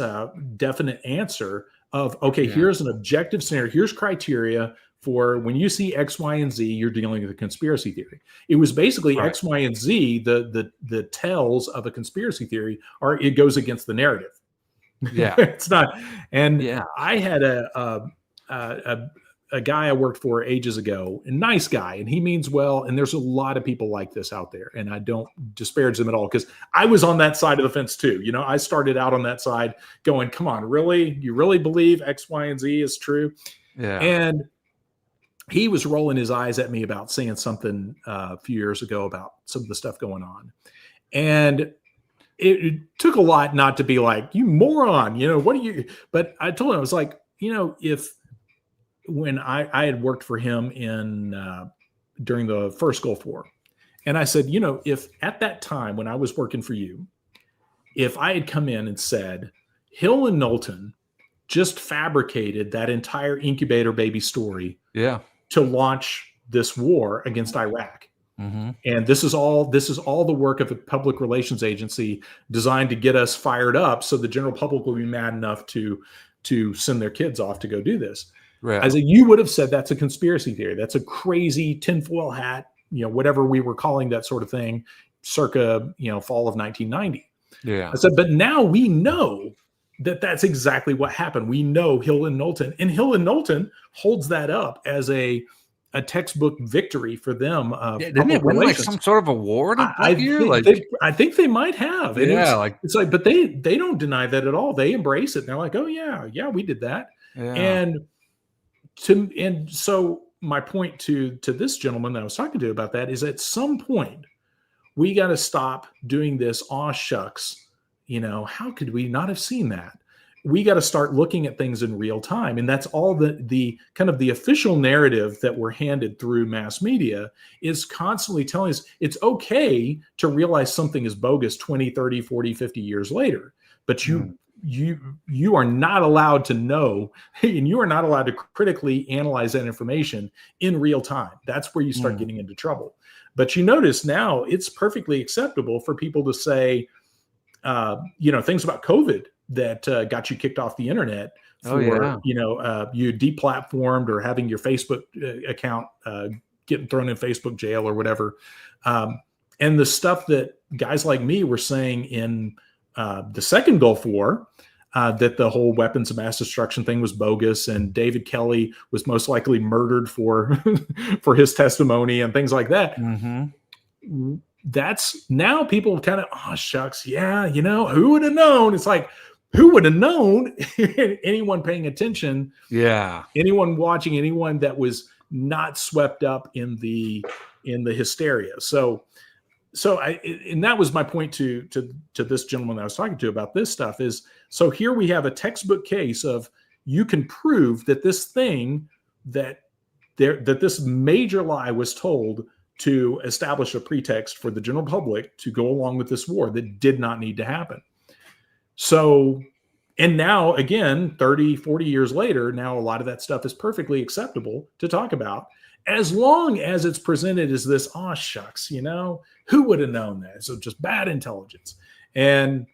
definite answer of, okay, here's an objective scenario. Here's criteria for when you see X, Y, and Z, you're dealing with a conspiracy theory. It was basically right. X, Y, and Z, the tells of a conspiracy theory are it goes against the narrative. Yeah. It's not. And I had a guy I worked for ages ago, a nice guy, and he means well. And there's a lot of people like this out there, and I don't disparage them at all, because I was on that side of the fence too. I started out on that side going, come on, really? You really believe X, Y, and Z is true? Yeah. And he was rolling his eyes at me about saying something a few years ago about some of the stuff going on. And it took a lot not to be like, you moron, what do you, but I told him, I was like, when I had worked for him during the first Gulf War. And I said, if at that time when I was working for you, if I had come in and said, Hill and Knowlton just fabricated that entire incubator baby story to launch this war against Iraq. Mm-hmm. And this is all the work of a public relations agency designed to get us fired up so the general public will be mad enough to send their kids off to go do this. Right. I said, you would have said that's a conspiracy theory. That's a crazy tinfoil hat, whatever we were calling that sort of thing, circa, fall of 1990. Yeah. I said, but now we know that that's exactly what happened. We know Hill and Knowlton, and Hill and Knowlton holds that up as a textbook victory for them. Didn't it win like some sort of award? I think they might have. And it's like, but they don't deny that at all. They embrace it. And they're like, oh yeah, we did that. Yeah. And so my point to this gentleman that I was talking to about that is, at some point we got to stop doing this. Aw shucks, how could we not have seen that? We got to start looking at things in real time. And that's all the kind of the official narrative that we're handed through mass media is constantly telling us it's okay to realize something is bogus 20, 30, 40, 50 years later. But you are not allowed to know, and you are not allowed to critically analyze that information in real time. That's where you start getting into trouble. But you notice now it's perfectly acceptable for people to say, things about COVID that got you kicked off the internet for, you deplatformed or having your Facebook account getting thrown in Facebook jail or whatever. And the stuff that guys like me were saying in the second Gulf War, that the whole weapons of mass destruction thing was bogus, and David Kelly was most likely murdered for for his testimony and things like that. That's now people kind of, oh shucks, yeah, who would have known? It's like, who would have known? Anyone paying attention, anyone watching, anyone that was not swept up in the hysteria. So and that was my point to this gentleman that I was talking to about this stuff is, so here we have a textbook case of, you can prove that this thing that this major lie was told to establish a pretext for the general public to go along with this war that did not need to happen. So, and now again, 30, 40 years later, now a lot of that stuff is perfectly acceptable to talk about, as long as it's presented as this, oh shucks, who would have known that? So just bad intelligence. And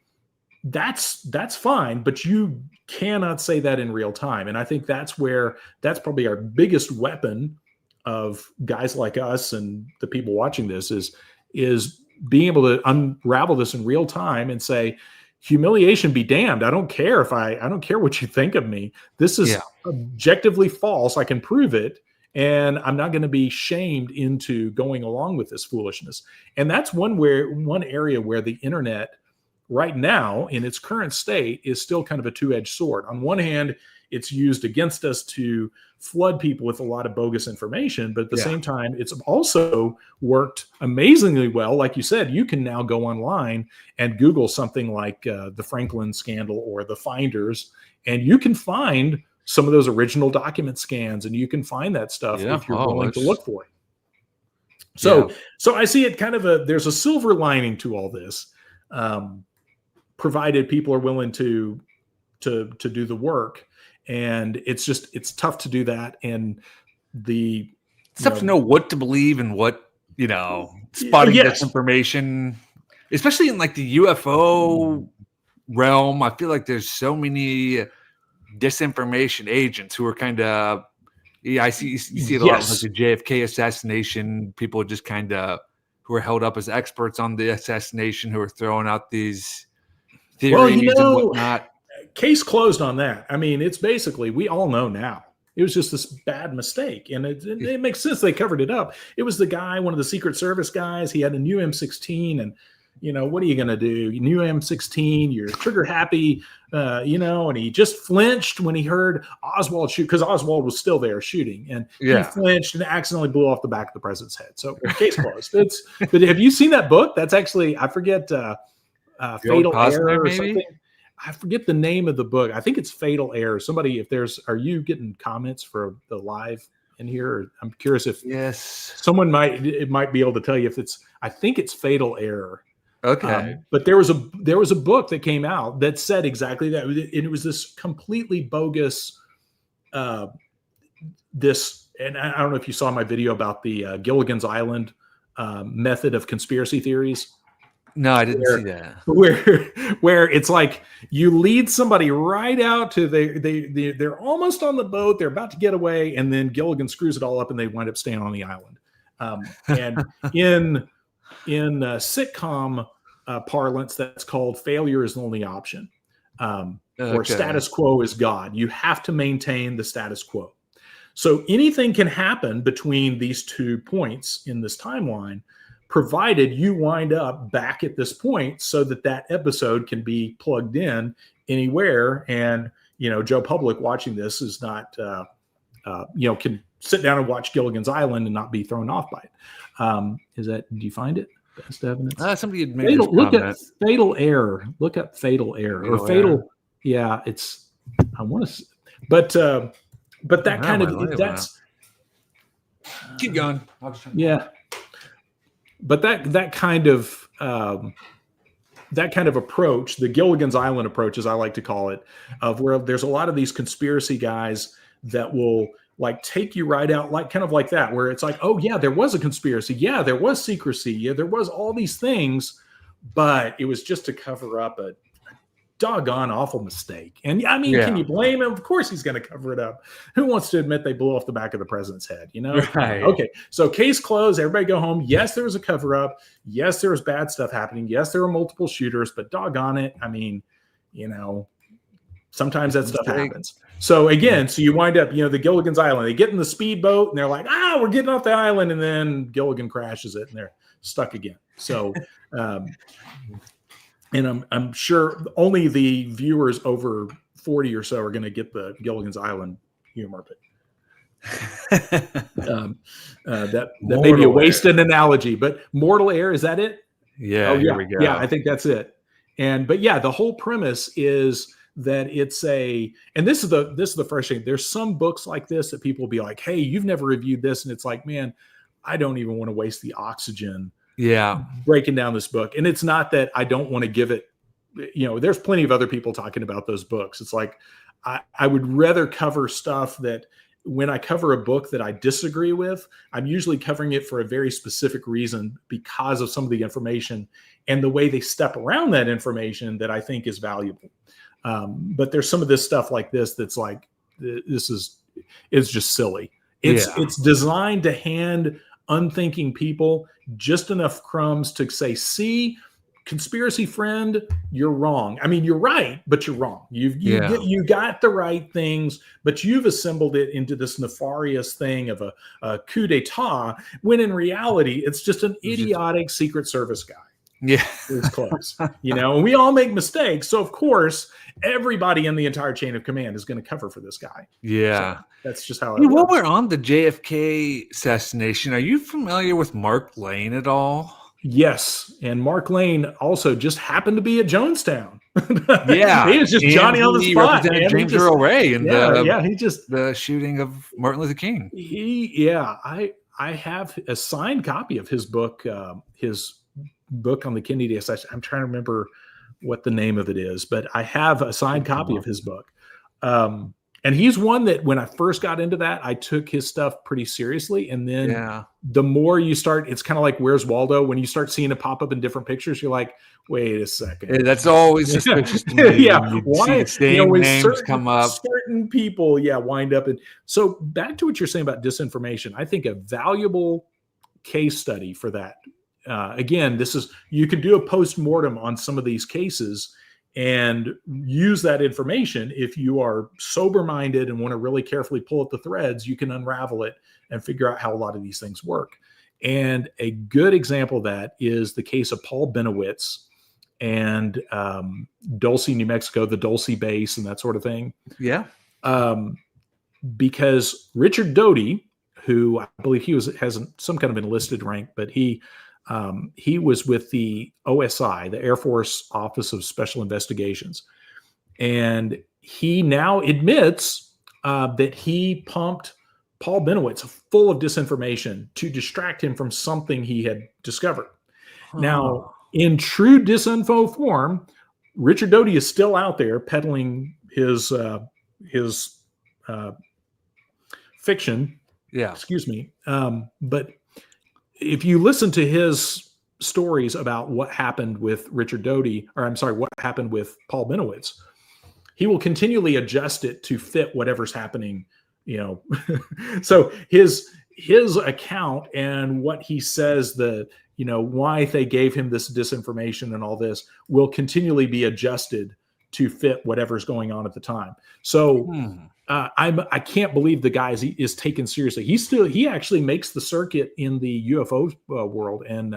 that's fine, but you cannot say that in real time. And I think that's probably our biggest weapon of guys like us and the people watching this is being able to unravel this in real time and say, humiliation be damned. I don't care what you think of me. This is objectively false. I can prove it. And I'm not going to be shamed into going along with this foolishness. And that's one area where the internet right now in its current state is still kind of a two-edged sword. On one hand, it's used against us to flood people with a lot of bogus information, but at the same time, it's also worked amazingly well. Like you said, you can now go online and Google something like the Franklin scandal or the Finders, and you can find some of those original document scans, and you can find that stuff if you're willing to look for it. So I see it kind of there's a silver lining to all this, provided people are willing to do the work. And it's tough to do that. And it's tough to know what to believe and what, spotting disinformation, especially in like the UFO realm. I feel like there's so many disinformation agents who are kind of, you see it a lot with like the JFK assassination. People just kind of who are held up as experts on the assassination, who are throwing out these theories and whatnot. Case closed on that. I mean, it's basically, we all know now. It was just this bad mistake. And it makes sense they covered it up. It was the guy, one of the Secret Service guys. He had a new M16. And, what are you going to do? New M16, you're trigger happy, and he just flinched when he heard Oswald shoot, because Oswald was still there shooting. And he flinched and accidentally blew off the back of the president's head. So case closed. But have you seen that book? That's actually, I forget, Fatal Error or something. I forget the name of the book. I think it's Fatal Error. Somebody, are you getting comments for the live in here? I'm curious if someone might be able to tell you if I think it's Fatal Error. Okay. But there was a book that came out that said exactly that. It was this completely bogus, and I don't know if you saw my video about the Gilligan's Island method of conspiracy theories. No, I didn't see that. Where it's like you lead somebody right out to they're almost on the boat, they're about to get away, and then Gilligan screws it all up, and they wind up staying on the island. And in sitcom parlance, that's called failure is the only option, or status quo is God. You have to maintain the status quo. So anything can happen between these 2 points in this timeline, provided you wind up back at this point so that episode can be plugged in anywhere. And, Joe Public watching this is not, can sit down and watch Gilligan's Island and not be thrown off by it. Do you find it? Best evidence. Somebody had made this Look at comment. fatal error. Look up fatal error or fatal. Error. Yeah, it's. I want to, but that kind of that's. Keep going. Yeah, but that kind of approach, the Gilligan's Island approach, as I like to call it, of where there's a lot of these conspiracy guys that will like take you right out, like kind of like that, where it's like, oh yeah, there was a conspiracy, yeah, there was secrecy, yeah, there was all these things, but it was just to cover up a doggone awful mistake. And I mean, can you blame him? Of course he's going to cover it up. Who wants to admit they blew off the back of the president's head? You know? Right. Okay. So case closed. Everybody go home. Yes, there was a cover up. Yes, there was bad stuff happening. Yes, there were multiple shooters, but doggone it. I mean, you know, sometimes that stuff happens. So again, so you wind up, you know, the Gilligan's Island, they get in the speedboat and they're like, we're getting off the island. And then Gilligan crashes it and they're stuck again. So, and I'm sure only the viewers over 40 or so are going to get the Gilligan's Island humor, but that may be a wasted analogy. But mortal air, is that it? Yeah, yeah, here we go. Yeah, I think that's it. But yeah, the whole premise is that it's and this is the first thing. There's some books like this that people will be like, hey, you've never reviewed this, and it's like, man, I don't even want to waste the oxygen. Yeah, breaking down this book. And it's not that I don't want to give it, you know, there's plenty of other people talking about those books. It's like, I would rather cover stuff that when I cover a book that I disagree with, I'm usually covering it for a very specific reason because of some of the information and the way they step around that information that I think is valuable. But there's some of this stuff like this that's like, it's just silly. It's designed to hand unthinking people just enough crumbs to say, see, conspiracy friend, you're wrong. I mean, you're right, but you're wrong. You got the right things, but you've assembled it into this nefarious thing of a coup d'etat, when in reality, it's just an idiotic Secret Service guy. Yeah. It's close. You know, and we all make mistakes. So of course, everybody in the entire chain of command is going to cover for this guy. Yeah. So that's just how it works. While we're on the JFK assassination, are you familiar with Mark Lane at all? Yes. And Mark Lane also just happened to be at Jonestown. Yeah. He was just Johnny on the spot. Represented James Earl Ray in the shooting of Martin Luther King. I have a signed copy of his book on the Kennedy assassination. I'm trying to remember what the name of it is, but I have a signed copy of his book. And he's one that when I first got into that, I took his stuff pretty seriously. And then the more you start, it's kind of like Where's Waldo? When you start seeing it pop up in different pictures, you're like, wait a second. Yeah, that's always suspicious to me. Yeah. Why names come up? Certain people, wind up. And so back to what you're saying about disinformation, I think a valuable case study for that. Again, you could do a post-mortem on some of these cases and use that information. If you are sober-minded and want to really carefully pull at the threads, you can unravel it and figure out how a lot of these things work. And a good example of that is the case of Paul Benowitz and Dulce, New Mexico, the Dulce base and that sort of thing. Yeah. Because Richard Doty, who I believe has some kind of enlisted rank, but he was with the OSI, the Air Force Office of Special Investigations. And he now admits that he pumped Paul Benowitz full of disinformation to distract him from something he had discovered. Now, in true disinfo form, Richard Doty is still out there peddling his fiction. Yeah. Excuse me. But if you listen to his stories about what happened with Richard Doty, what happened with Paul Benowitz, he will continually adjust it to fit whatever's happening, you know. So his account and what he says, why they gave him this disinformation and all this will continually be adjusted to fit whatever's going on at the time. So I can't believe the guy is taken seriously. He actually makes the circuit in the UFO world and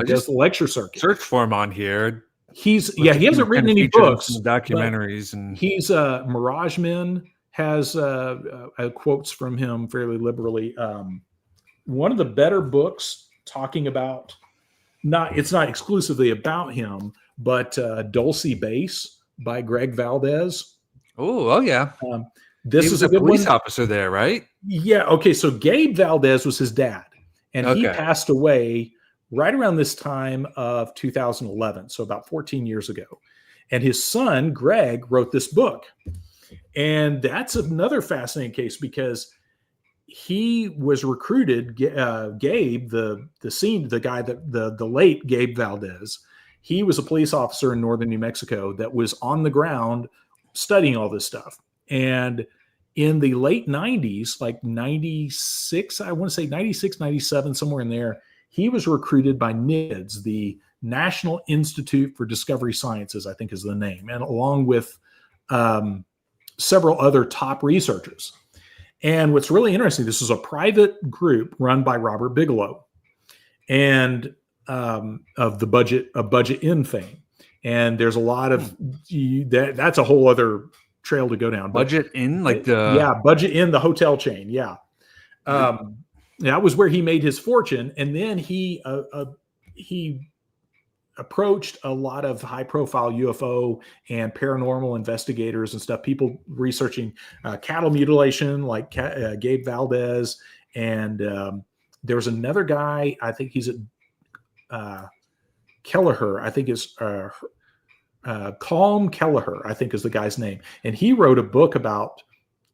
does the lecture circuit. Search for him on here. He hasn't written any books, documentaries, and he's Mirage Men has quotes from him fairly liberally. One of the better books talking about it's not exclusively about him, but Dulce Base by Greg Valdez. Oh yeah. This He was is a a good police one. officer there, right? Yeah. Okay. So Gabe Valdez was his dad, and he Okay. passed away right around this time of 2011. So about 14 years ago. And his son, Greg, wrote this book. And that's another fascinating case because he was recruited. Gabe, the guy that the late Gabe Valdez, he was a police officer in northern New Mexico that was on the ground studying all this stuff. And in the late 90s, like 96, I want to say 96, 97, somewhere in there, he was recruited by NIDS, the National Institute for Discovery Sciences, I think is the name, and along with several other top researchers. And what's really interesting, this is a private group run by Robert Bigelow, and of Budget In fame. And there's a lot of that's a whole other trail to go down. Budget In, like Budget In, the hotel chain. Yeah. That was where he made his fortune. And then he approached a lot of high profile UFO and paranormal investigators and stuff, people researching cattle mutilation like Gabe Valdez. And there was another guy, I think he's at Kelleher, I think it's Calm Kelleher, I think is the guy's name. And he wrote a book about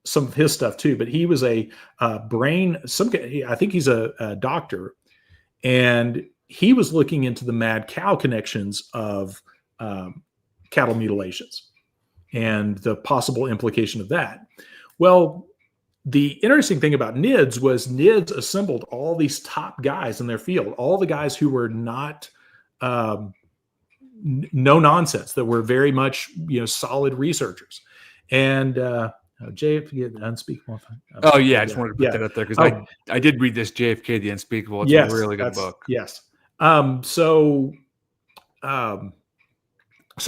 some of his stuff too, but he was I think he's a doctor, and he was looking into the mad cow connections of cattle mutilations and the possible implication of that. Well, the interesting thing about NIDS was NIDS assembled all these top guys in their field, all the guys who were not no nonsense, that were very much solid researchers. And JFK, the Unspeakable. Oh yeah, I just wanted to put that up there because I did read this JFK, the Unspeakable. It's a really good book. Yes. So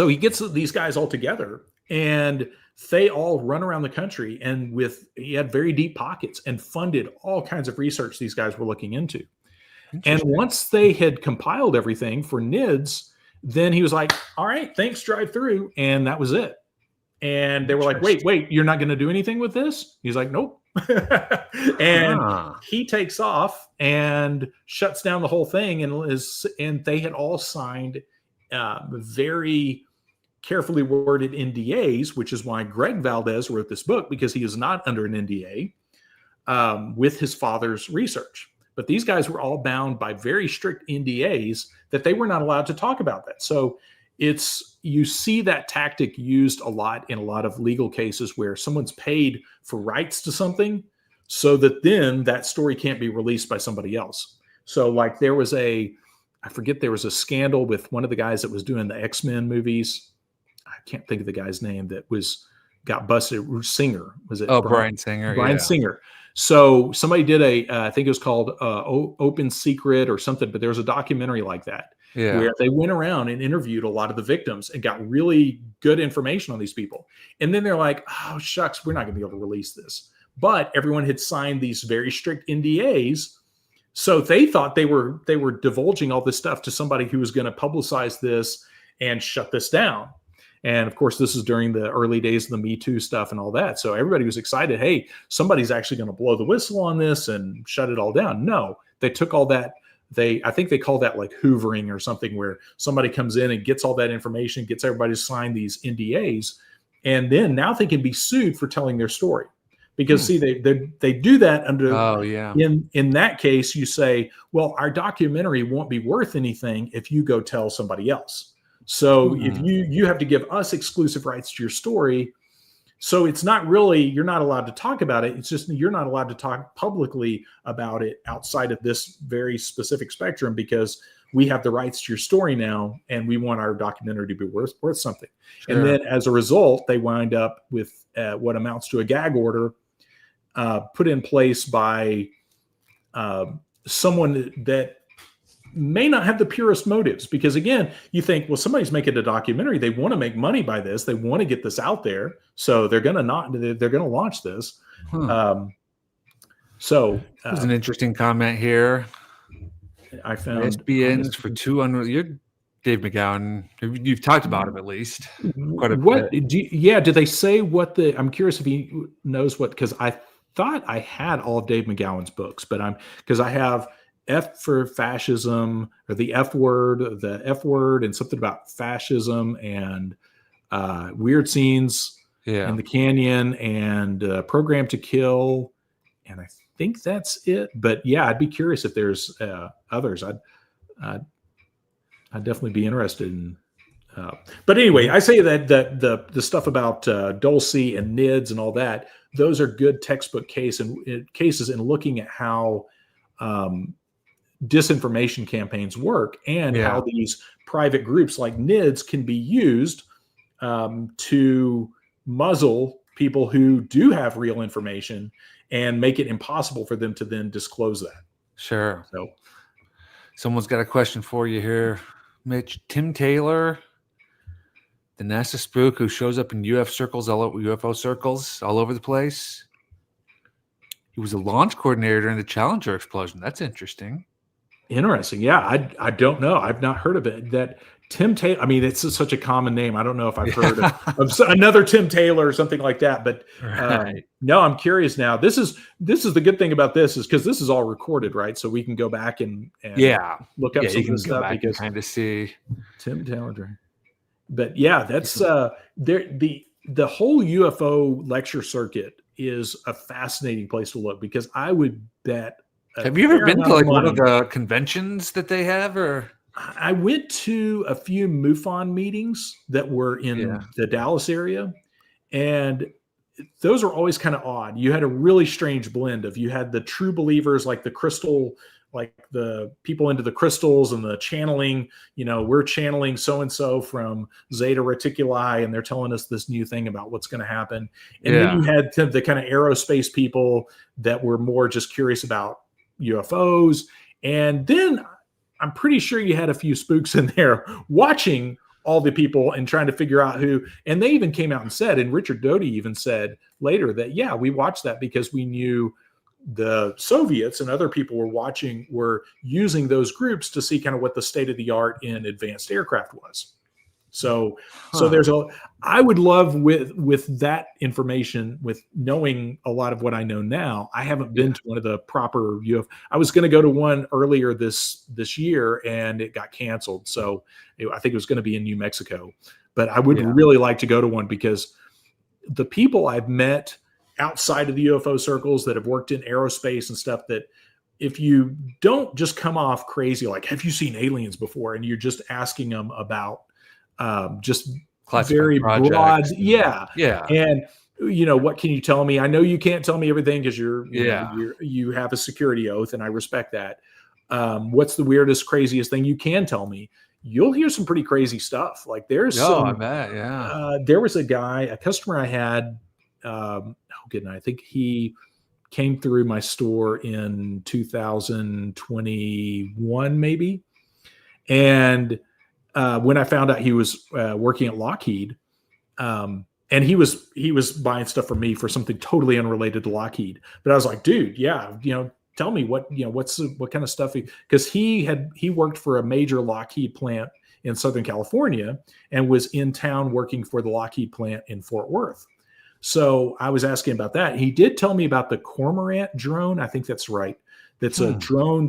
he gets these guys all together, and they all run around the country, and he had very deep pockets and funded all kinds of research these guys were looking into. And once they had compiled everything for NIDS, then he was like, all right, thanks, drive through. And that was it. And they were like, wait, you're not going to do anything with this? He's like, nope. And he takes off and shuts down the whole thing. And they had all signed very carefully worded NDAs, which is why Greg Valdez wrote this book, because he is not under an NDA with his father's research. But these guys were all bound by very strict NDAs that they were not allowed to talk about that. So you see that tactic used a lot in a lot of legal cases where someone's paid for rights to something so that then that story can't be released by somebody else. So like there was a scandal with one of the guys that was doing the X-Men movies. I can't think of the guy's name that got busted. Singer, was it? Oh, Brian Singer. Brian Singer. So somebody did I think it was called Open Secret or something, but there was a documentary like that. Yeah. Where they went around and interviewed a lot of the victims and got really good information on these people. And then they're like, oh, shucks, we're not going to be able to release this. But everyone had signed these very strict NDAs. So they thought they were divulging all this stuff to somebody who was going to publicize this and shut this down. And of course, this is during the early days of the Me Too stuff and all that. So everybody was excited. Hey, somebody's actually going to blow the whistle on this and shut it all down. No, they took all that. I think they call that like hoovering or something, where somebody comes in and gets all that information, gets everybody to sign these NDAs, and then now they can be sued for telling their story. Because see, they do that under. In that case, you say, well, our documentary won't be worth anything if you go tell somebody else. So if you have to give us exclusive rights to your story. So it's not really, you're not allowed to talk about it. It's just you're not allowed to talk publicly about it outside of this very specific spectrum, because we have the rights to your story now, and we want our documentary to be worth something. Sure. And then as a result, they wind up with what amounts to a gag order put in place by someone that may not have the purest motives, because again, you think, well, somebody's making a documentary. They want to make money by this. They want to get this out there. So they're going to launch this. There's an interesting comment here. I found ISBNs for two unrelated. You're Dave McGowan. You've talked about him at least quite a what bit. do they say what the I'm curious if he knows what, because I thought I had all of Dave McGowan's books, but because I have F for fascism, or the F word, and something about fascism, and weird scenes in the canyon, and program to kill, and I think that's it. But yeah, I'd be curious if there's others. I'd definitely be interested in. But anyway, I say that the stuff about Dulce and NIDS and all that, those are good textbook cases in looking at how disinformation campaigns work, and how these private groups like NIDS can be used to muzzle people who do have real information and make it impossible for them to then disclose that. Sure. So someone's got a question for you here, Mitch. Tim Taylor, the NASA spook who shows up in UFO circles all over the place. He was a launch coordinator during the Challenger explosion. That's interesting. Interesting. Yeah, I don't know. I've not heard of it. That Tim Taylor. I mean, it's such a common name. I don't know if I've heard of another Tim Taylor or something like that. But no, I'm curious now. This is the good thing about this, is because this is all recorded, right? So we can go back and look up some of this stuff, because kind of see Tim Taylor. But yeah, that's the whole UFO lecture circuit is a fascinating place to look, because I would bet. Have you ever been to like one of the conventions that they have? Or I went to a few MUFON meetings that were in the Dallas area, and those were always kind of odd. You had a really strange blend of, you had the true believers, like the crystal, like the people into the crystals and the channeling, we're channeling so-and-so from Zeta Reticuli, and they're telling us this new thing about what's going to happen. And then you had the kind of aerospace people that were more just curious about UFOs. And then I'm pretty sure you had a few spooks in there watching all the people and trying to figure out who, and they even came out and said, and Richard Doty even said later that, we watched that because we knew the Soviets and other people were using those groups to see kind of what the state of the art in advanced aircraft was. So I would love with that information, with knowing a lot of what I know now. I haven't been to one of the proper UFO. I was going to go to one earlier this year, and it got canceled. So I think it was going to be in New Mexico, but I would really like to go to one, because the people I've met outside of the UFO circles that have worked in aerospace and stuff, that if you don't just come off crazy, like, have you seen aliens before? And you're just asking them about just classified very broad. And what can you tell me? I know you can't tell me everything, because you have a security oath, and I respect that. What's the weirdest, craziest thing you can tell me? You'll hear some pretty crazy stuff. Like there's I bet, there was a customer I had, I think he came through my store in 2021 maybe, and when I found out he was working at Lockheed, and he was buying stuff from me for something totally unrelated to Lockheed. But I was like, dude, tell me what kind of stuff, because he worked for a major Lockheed plant in Southern California and was in town working for the Lockheed plant in Fort Worth. So I was asking about that. He did tell me about the Cormorant drone. I think that's right. That's a drone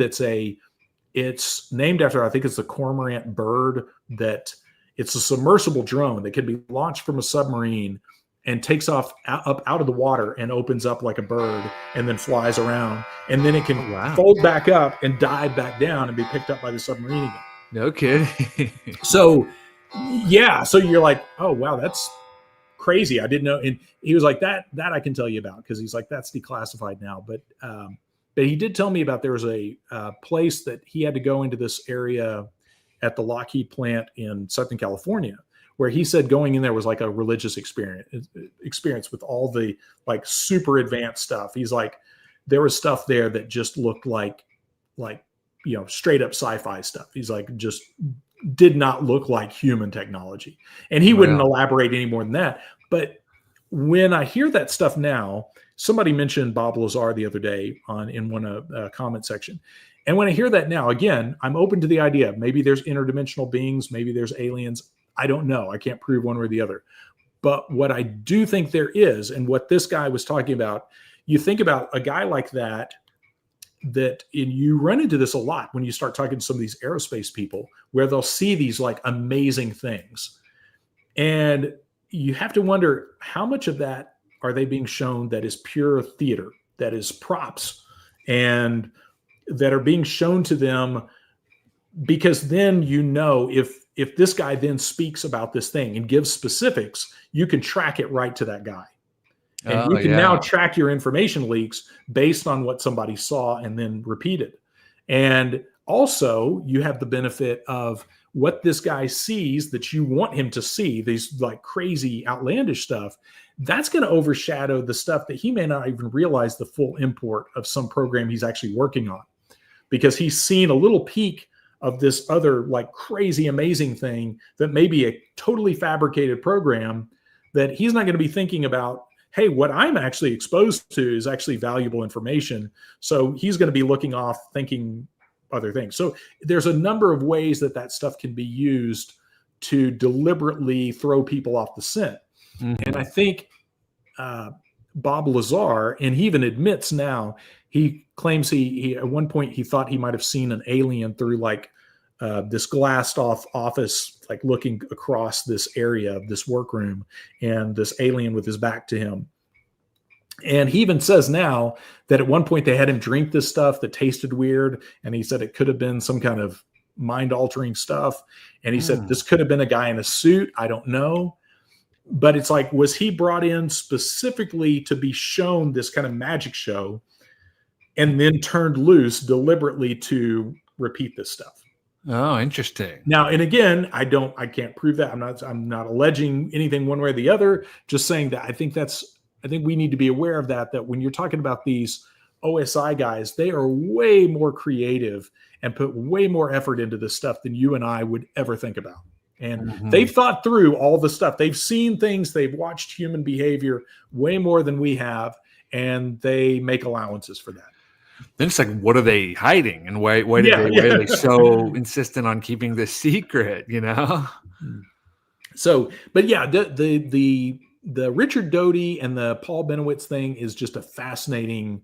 it's named after, I think it's the cormorant bird, that it's a submersible drone that can be launched from a submarine and takes off up out of the water and opens up like a bird and then flies around. And then it can fold back up and dive back down and be picked up by the submarine again. No kidding. So you're like, oh, wow, that's crazy. I didn't know. And he was like, that I can tell you about, because he's like, that's declassified now. But he did tell me about, there was a place that he had to go into this area at the Lockheed plant in Southern California, where he said going in there was like a religious experience with all the like super advanced stuff. He's like, there was stuff there that just looked like straight up sci-fi stuff. He's like, just did not look like human technology. And he wouldn't elaborate any more than that. But when I hear that stuff now, somebody mentioned Bob Lazar the other day in one comment section. And when I hear that now, again, I'm open to the idea. Maybe there's interdimensional beings, maybe there's aliens. I don't know. I can't prove one way or the other. But what I do think there is, and what this guy was talking about, you think about a guy like that, and you run into this a lot when you start talking to some of these aerospace people, where they'll see these like amazing things. And you have to wonder, how much of that are they being shown that is pure theater, that is props, and that are being shown to them? Because then, if this guy then speaks about this thing and gives specifics, you can track it right to that guy. And you can now track your information leaks based on what somebody saw and then repeated. And also, you have the benefit of what this guy sees that you want him to see, these like crazy, outlandish stuff. That's going to overshadow the stuff that he may not even realize the full import of some program he's actually working on, because he's seen a little peek of this other like crazy, amazing thing that may be a totally fabricated program that he's not going to be thinking about. Hey, what I'm actually exposed to is actually valuable information. So he's going to be looking off thinking other things. So there's a number of ways that stuff can be used to deliberately throw people off the scent. Mm-hmm. And I think Bob Lazar, and he even admits now, he claims he at one point he thought he might have seen an alien through like this glassed off office, like looking across this area of this workroom, and this alien with his back to him. And he even says now that at one point they had him drink this stuff that tasted weird. And he said it could have been some kind of mind altering stuff. And he said, this could have been a guy in a suit. I don't know. But it's like, was he brought in specifically to be shown this kind of magic show and then turned loose deliberately to repeat this stuff? Oh, interesting. Now, and again, I can't prove that. I'm not alleging anything one way or the other, just saying that I think we need to be aware of that when you're talking about these OSI guys, they are way more creative and put way more effort into this stuff than you and I would ever think about. And they've thought through all the stuff. They've seen things. They've watched human behavior way more than we have, and they make allowances for that. Then it's like, what are they hiding, and why are they so insistent on keeping this secret? So, but yeah, the Richard Doty and the Paul Benowitz thing is just a fascinating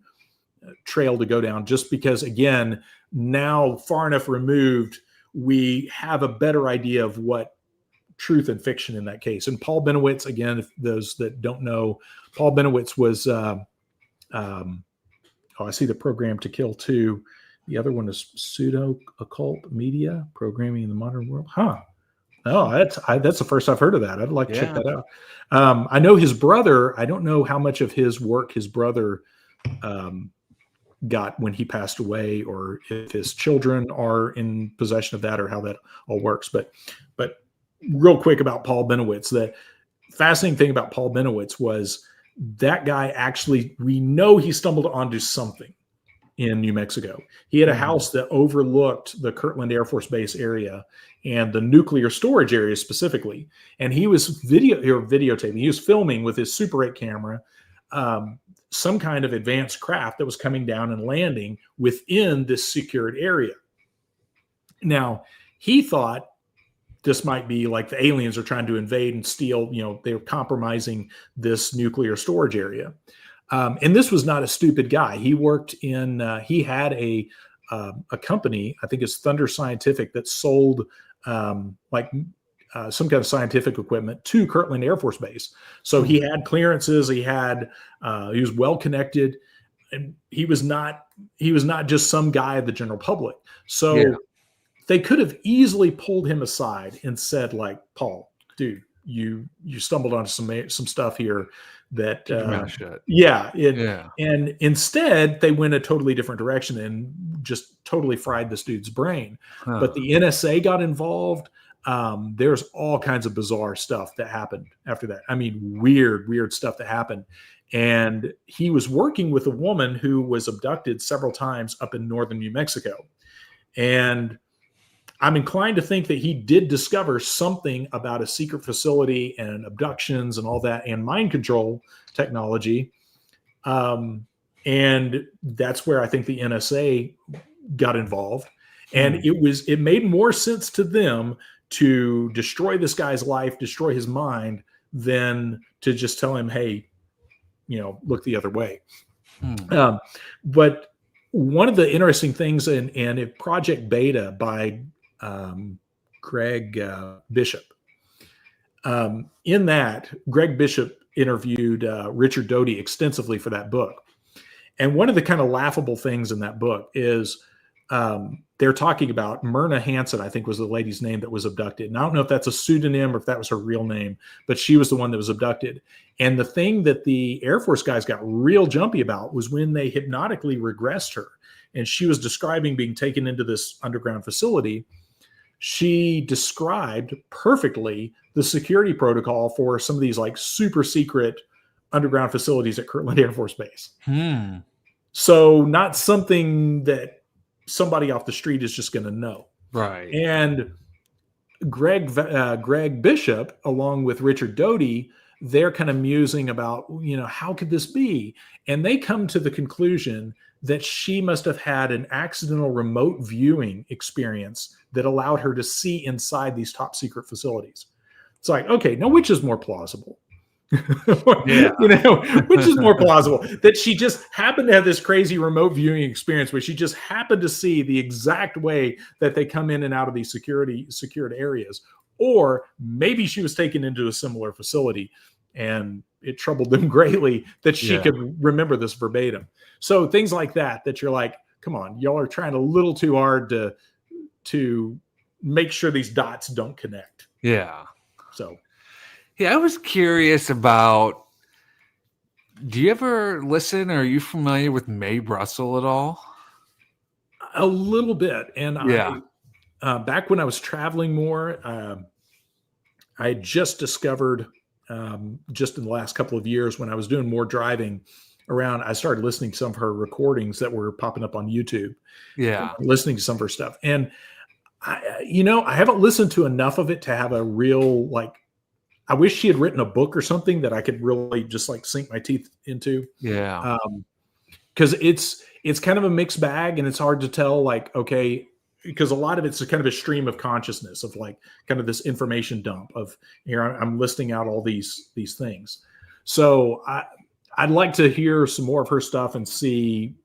trail to go down, just because, again, now far enough removed, we have a better idea of what truth and fiction in that case. And Paul Benowitz, again, if those that don't know, Paul Benowitz was, I see the Program to Kill 2. The other one is Pseudo Occult Media, Programming in the Modern World. Oh, that's the first I've heard of that. I'd like to check that out. I know his brother. I don't know how much of his work his brother got when he passed away, or if his children are in possession of that, or how that all works. But real quick about Paul Benowitz, the fascinating thing about Paul Benowitz was that guy actually, we know he stumbled onto something in New Mexico. He had a house that overlooked the Kirtland Air Force Base area and the nuclear storage area specifically. And he was videotaping. He was filming with his Super 8 camera some kind of advanced craft that was coming down and landing within this secured area. Now, he thought this might be like the aliens are trying to invade and steal, they were compromising this nuclear storage area. And this was not a stupid guy. He worked he had a company, I think it's Thunder Scientific, that sold some kind of scientific equipment to Kirtland Air Force Base. So he had clearances. He was well connected, and he was not just some guy of the general public. So they could have easily pulled him aside and said, like, Paul, dude, you stumbled onto some stuff here that and instead they went a totally different direction and just totally fried this dude's brain. But the NSA got involved. There's all kinds of bizarre stuff that happened after that. I mean, weird stuff that happened. And he was working with a woman who was abducted several times up in northern New Mexico. And I'm inclined to think that he did discover something about a secret facility and abductions and all that, and mind control technology. And that's where I think the NSA got involved, and it made more sense to them to destroy this guy's life, destroy his mind, than to just tell him, hey, look the other way. But one of the interesting things, and Project Beta by Greg Bishop, in that, Greg Bishop interviewed Richard Doty extensively for that book. And one of the kind of laughable things in that book is they're talking about Myrna Hansen, I think was the lady's name that was abducted. And I don't know if that's a pseudonym or if that was her real name, but she was the one that was abducted. And the thing that the Air Force guys got real jumpy about was when they hypnotically regressed her. And she was describing being taken into this underground facility. She described perfectly the security protocol for some of these like super secret underground facilities at Kirtland Air Force Base. So not something that somebody off the street is just going to know. Right. And Greg Bishop, along with Richard Doty, they're kind of musing about, how could this be? And they come to the conclusion that she must have had an accidental remote viewing experience that allowed her to see inside these top secret facilities. It's like, okay, now which is more plausible? Which is more plausible, that she just happened to have this crazy remote viewing experience where she just happened to see the exact way that they come in and out of these secured areas, or maybe she was taken into a similar facility and it troubled them greatly that she could remember this verbatim. So things like that you're like, come on, y'all are trying a little too hard to make sure these dots don't connect. Yeah. So I was curious about, do you ever listen, or are you familiar with Mae Brussel at all? A little bit. And I back when I was traveling more, I had just discovered, just in the last couple of years when I was doing more driving around, I started listening to some of her recordings that were popping up on YouTube. Listening to some of her stuff. And I haven't listened to enough of it to have a real, I wish she had written a book or something that I could really just sink my teeth into. Yeah. Because it's kind of a mixed bag, and it's hard to tell, okay, because a lot of it's kind of a stream of consciousness of kind of this information dump of here, I'm listing out all these things. So I'd like to hear some more of her stuff and see,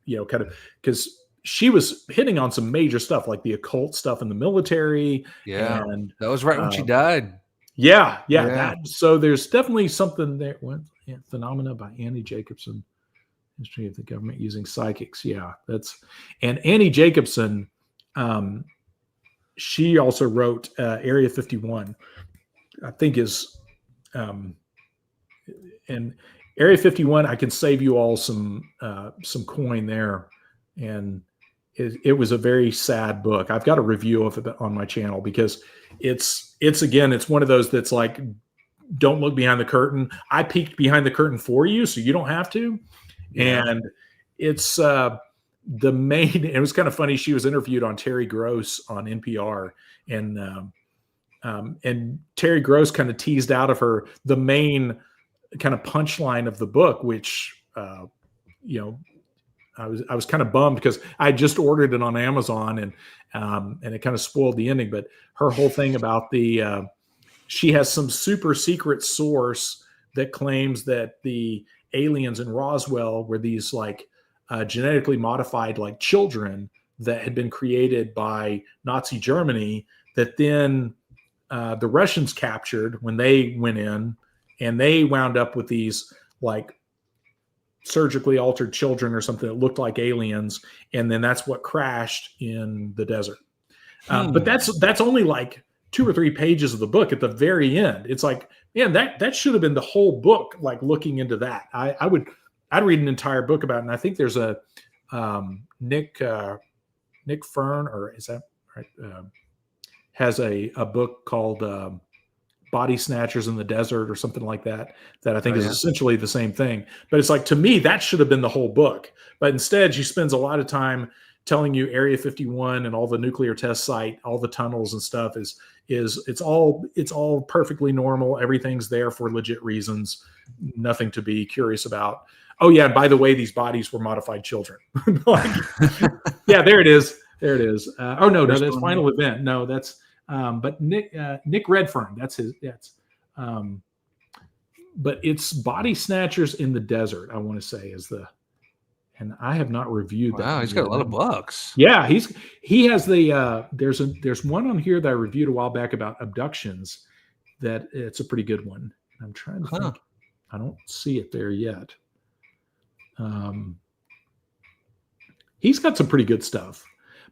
kind of, because she was hitting on some major stuff like the occult stuff in the military. Yeah. And that was right when she died. Yeah. So there's definitely something there. Phenomena by Annie Jacobson, History of the Government Using Psychics. Yeah, and Annie Jacobson, she also wrote Area 51, I think is, and Area 51, I can save you all some coin there. And it was a very sad book. I've got a review of it on my channel because it's one of those that's like, don't look behind the curtain. I peeked behind the curtain for you, so you don't have to. Yeah. And it's it was kind of funny. She was interviewed on Terry Gross on NPR, and Terry Gross kind of teased out of her the main kind of punchline of the book, which I was kind of bummed because I just ordered it on Amazon, and it kind of spoiled the ending. But her whole thing about she has some super secret source that claims that the aliens in Roswell were these genetically modified children that had been created by Nazi Germany that then the Russians captured when they went in, and they wound up with these surgically altered children or something that looked like aliens, and then that's what crashed in the desert. But that's only 2 or 3 pages of the book. At the very end, it's man, that should have been the whole book, looking into that. I'd read an entire book about it. And I think there's a Nick Fern, or is that right, has a book called Body Snatchers in the Desert or something like that I think is essentially the same thing. But it's to me, that should have been the whole book. But instead, she spends a lot of time telling you Area 51 and all the nuclear test site, all the tunnels and stuff is it's all perfectly normal. Everything's there for legit reasons. Nothing to be curious about. Oh yeah, and by the way, these bodies were modified children. Like, yeah, there it is. There it is. Oh no, that's Final Event. No, that's but Nick Redfern. That's his. That's but it's Body Snatchers in the Desert. I want to say is the. And I have not reviewed that. Wow, he's got a lot of books. Yeah, he has the there's one on here that I reviewed a while back about abductions. That it's a pretty good one. I'm trying to think. I don't see it there yet. He's got some pretty good stuff.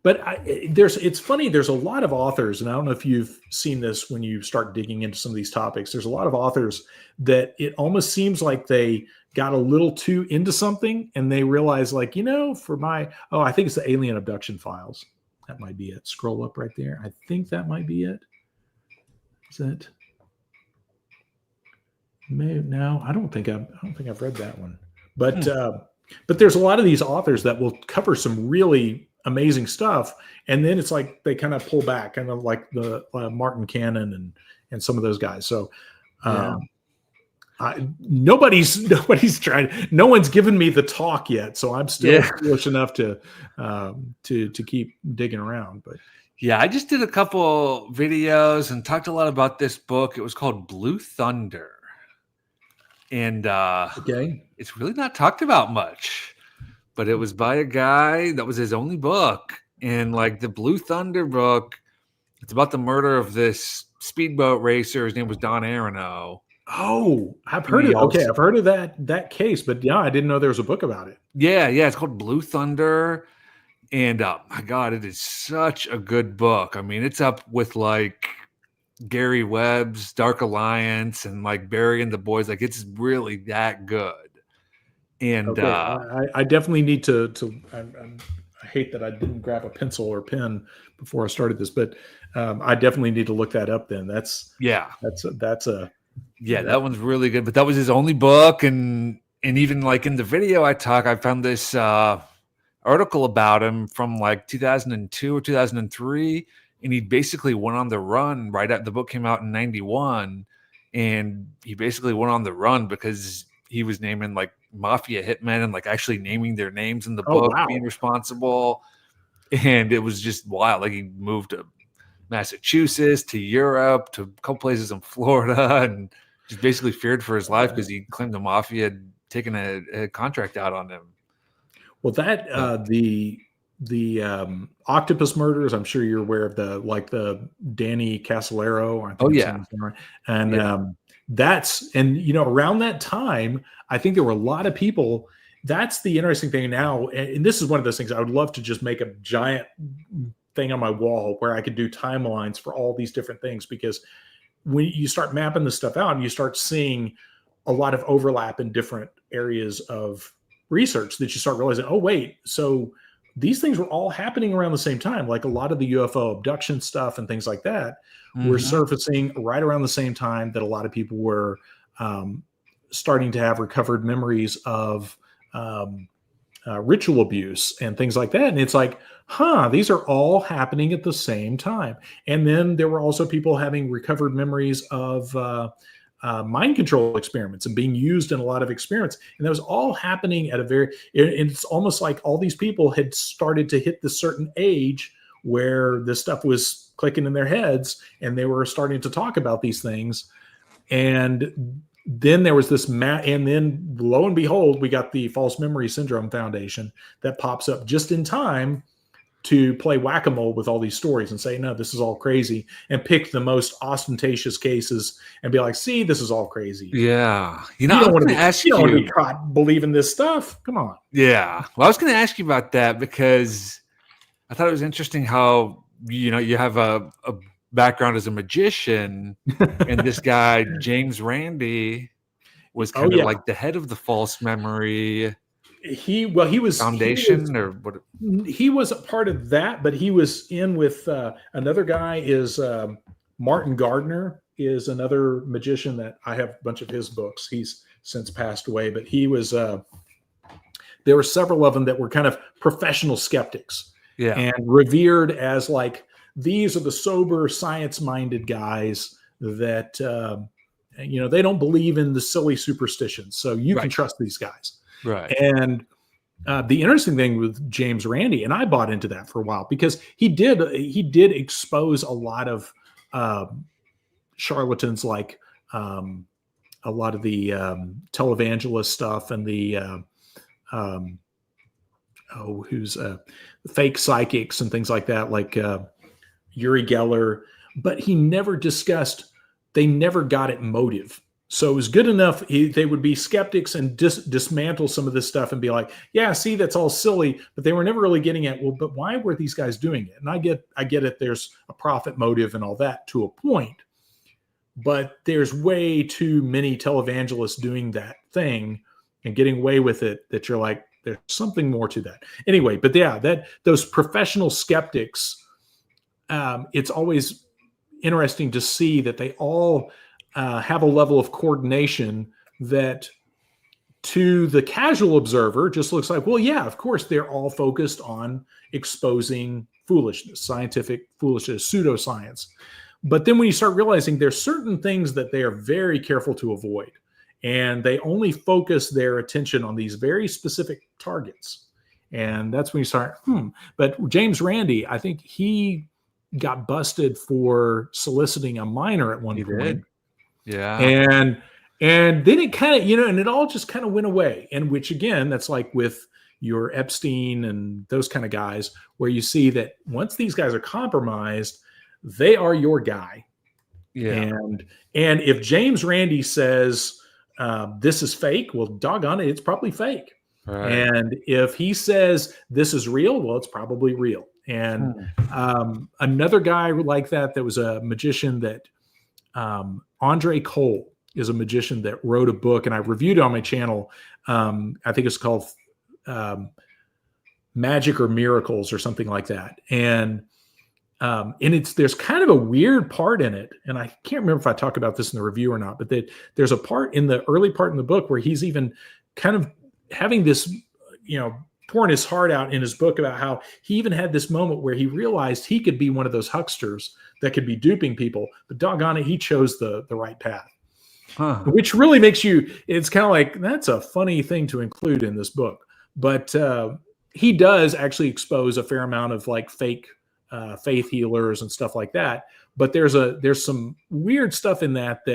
But it's funny. There's a lot of authors, and I don't know if you've seen this when you start digging into some of these topics. There's a lot of authors that it almost seems like they got a little too into something, and they realize, like, I think it's the alien abduction files. That might be it. Scroll up right there. I think that might be it. Is it? No, I don't think I've read that one. But there's a lot of these authors that will cover some really amazing stuff, and then it's like they kind of pull back, kind of like the Martin Cannon and some of those guys. So nobody's trying. No one's given me the talk yet, so I'm still foolish enough to keep digging around. But yeah, I just did a couple videos and talked a lot about this book. It was called Blue Thunder, and it's really not talked about much. But it was by a guy that was his only book. And like the Blue Thunder book, it's about the murder of this speedboat racer. His name was Don Aronow. Oh, I've heard I've heard of that case, but yeah, I didn't know there was a book about it. Yeah, it's called Blue Thunder. And my God, it is such a good book. I mean, it's up with like Gary Webb's Dark Alliance and like Barry and the Boys. Like, it's really that good. And I definitely need to I hate that I didn't grab a pencil or pen before I started this, but I definitely need to look that up then. That one's really good. But that was his only book, and even like in the video I found this article about him from like 2002 or 2003, and he basically went on the run right after the book came out in 91, and he basically went on the run because he was naming like mafia hitmen and like actually naming their names in the book, being responsible. And it was just wild. Like, he moved to Massachusetts, to Europe, to a couple places in Florida, and just basically feared for his life because he claimed the mafia had taken a contract out on him. Well, that the octopus murders, I'm sure you're aware of the Danny Casolaro. And around that time, I think there were a lot of people. That's the interesting thing now. And this is one of those things I would love to just make a giant thing on my wall where I could do timelines for all these different things, because when you start mapping this stuff out and you start seeing a lot of overlap in different areas of research, that you start realizing, oh, wait, so these things were all happening around the same time. Like a lot of the UFO abduction stuff and things like that were surfacing right around the same time that a lot of people were starting to have recovered memories of ritual abuse and things like that. And it's like, these are all happening at the same time. And then there were also people having recovered memories of mind control experiments and being used in a lot of experiments. And that was all happening at it's almost like all these people had started to hit this certain age where this stuff was clicking in their heads and they were starting to talk about these things. And then there was this and then lo and behold, we got the False Memory Syndrome Foundation that pops up just in time to play whack-a-mole with all these stories and say, no, this is all crazy, and pick the most ostentatious cases and be like, see, this is all crazy. Yeah. You don't want to be caught believing this stuff. Come on. Yeah. Well, I was going to ask you about that because I thought it was interesting how, you have a background as a magician, and this guy, James Randi, was kind of like the head of the False Memory Foundation, or what? He was a part of that, but he was in with another guy. Is Martin Gardner is another magician that I have a bunch of his books. He's since passed away, but he was. There were several of them that were kind of professional skeptics, Yeah. and revered as like, these are the sober, science-minded guys that, they don't believe in the silly superstitions. So you can Right. trust these guys. Right. And the interesting thing with James Randi, and I bought into that for a while, because he did expose a lot of charlatans, like a lot of the televangelist stuff, and the who's fake psychics and things like that, like Uri Geller. But he never discussed, they never got at motive. So it was good enough. They would be skeptics and dismantle some of this stuff and be like, yeah, see, that's all silly. But they were never really getting at, well, but why were these guys doing it? And I get it. There's a profit motive and all that to a point. But there's way too many televangelists doing that thing and getting away with it that you're like, there's something more to that. Anyway, but yeah, those professional skeptics, it's always interesting to see that they all have a level of coordination that to the casual observer just looks like, well, yeah, of course, they're all focused on exposing foolishness, scientific foolishness, pseudoscience. But then when you start realizing there's certain things that they are very careful to avoid, and they only focus their attention on these very specific targets. And that's when you start, But James Randi, I think he got busted for soliciting a minor at one point. Did. Yeah. And then it kind of, and it all just kind of went away. And which, again, that's like with your Epstein and those kind of guys, where you see that once these guys are compromised, they are your guy. Yeah. And if James Randi says this is fake, well, doggone it, it's probably fake. Right. And if he says this is real, well, it's probably real. And another guy like that was a magician that Andre Cole is a magician that wrote a book, and I reviewed it on my channel. I think it's called Magic or Miracles or something like that. And there's kind of a weird part in it, and I can't remember if I talk about this in the review or not, but there's a part in the early part in the book where he's even kind of having this, pouring his heart out in his book about how he even had this moment where he realized he could be one of those hucksters that could be duping people, but doggone it, he chose the right path. Which really makes it's kind of like, that's a funny thing to include in this book. But he does actually expose a fair amount of like fake faith healers and stuff like that. But there's some weird stuff in that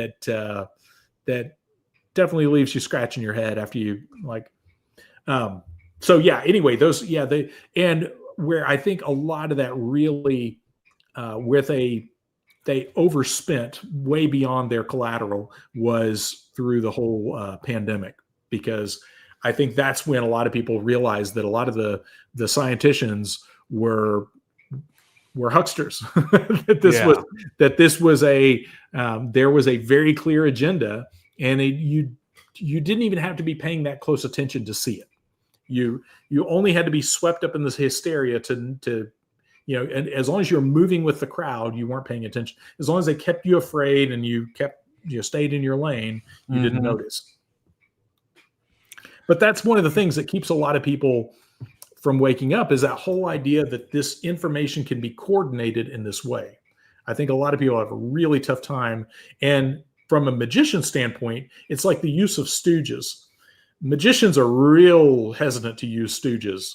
definitely leaves you scratching your head after you like. So yeah, anyway, and where I think a lot of that really, they overspent way beyond their collateral was through the whole pandemic, because I think that's when a lot of people realized that a lot of the scienticians were hucksters. that this was there was a very clear agenda, and you didn't even have to be paying that close attention to see it. You only had to be swept up in this hysteria to and as long as you're moving with the crowd, you weren't paying attention. As long as they kept you afraid and you stayed in your lane, you didn't notice. But that's one of the things that keeps a lot of people from waking up, is that whole idea that this information can be coordinated in this way. I think a lot of people have a really tough time. And from a magician standpoint, it's like the use of stooges. Magicians are real hesitant to use stooges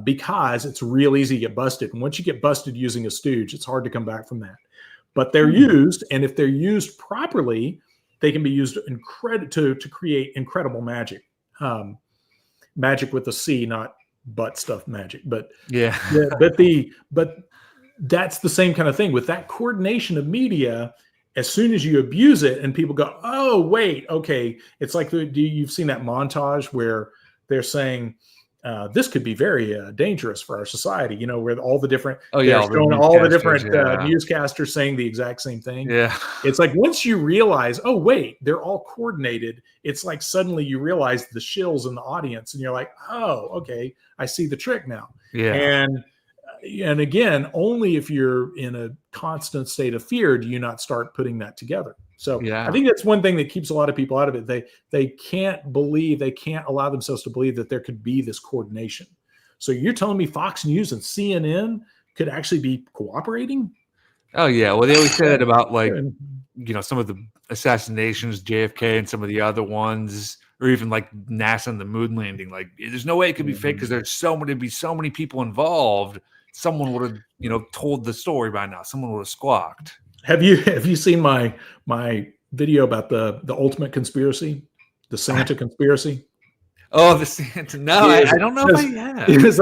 because it's real easy to get busted. And once you get busted using a stooge, it's hard to come back from that. But they're used, and if they're used properly, they can be used to create incredible magic. Magic with a C, not butt stuff magic. But yeah, but that's the same kind of thing with that coordination of media. As soon as you abuse it and people go, oh, wait, okay. It's like you've seen that montage where they're saying, this could be very dangerous for our society, where all the different, showing all the different newscasters saying the exact same thing. Yeah. It's like, once you realize, oh, wait, they're all coordinated. It's like suddenly you realize the shills in the audience and you're like, oh, okay, I see the trick now. Yeah. And again, only if you're in a constant state of fear do you not start putting that together. So I think that's one thing that keeps a lot of people out of it. They can't allow themselves to believe that there could be this coordination. So you're telling me Fox News and CNN could actually be cooperating? Oh yeah. Well, they always say that about like, some of the assassinations, JFK and some of the other ones, or even like NASA and the moon landing. Like, there's no way it could be fake because there's so many people involved. Someone would have, told the story by now. Someone would have squawked. Have you seen my video about the ultimate conspiracy, the Santa conspiracy? Oh, the Santa. No, I don't know if I have. Because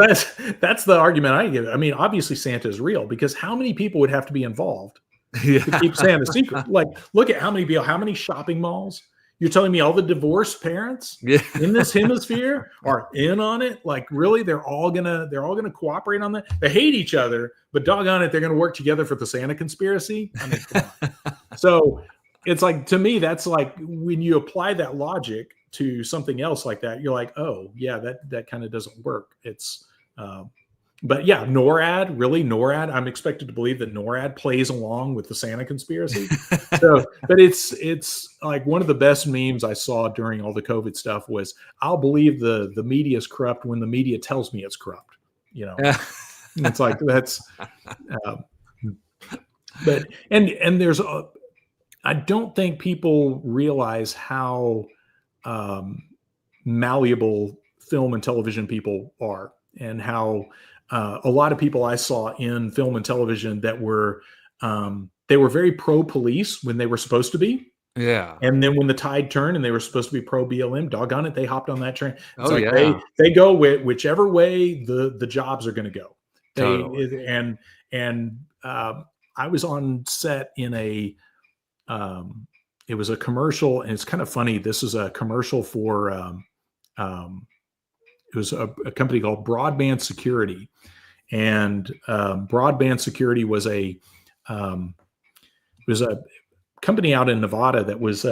that's the argument I give. I mean, obviously Santa is real, because how many people would have to be involved to keep Santa secret? Like, look at how many people, how many shopping malls. You're telling me all the divorced parents in this hemisphere are in on it? Like, really? They're all gonna cooperate on that? They hate each other, but doggone it, they're gonna work together for the Santa conspiracy? I mean, come on. So it's like, to me, that's like, when you apply that logic to something else like that, you're like, oh yeah, that kind of doesn't work. It's but yeah, NORAD, I'm expected to believe that NORAD plays along with the Santa conspiracy. So, but it's like, one of the best memes I saw during all the COVID stuff was, I'll believe the media is corrupt when the media tells me it's corrupt. It's like, that's but and there's I don't think people realize how malleable film and television people are, and how a lot of people I saw in film and television that were they were very pro police when they were supposed to be. Yeah. And then when the tide turned and they were supposed to be pro BLM, doggone it, they hopped on that train. It's like, yeah. They go with whichever way the jobs are going to go. Totally. And I was on set in a it was a commercial, and it's kind of funny. This is a commercial for it was a company called Broadband Security, and Broadband Security was a company out in Nevada that was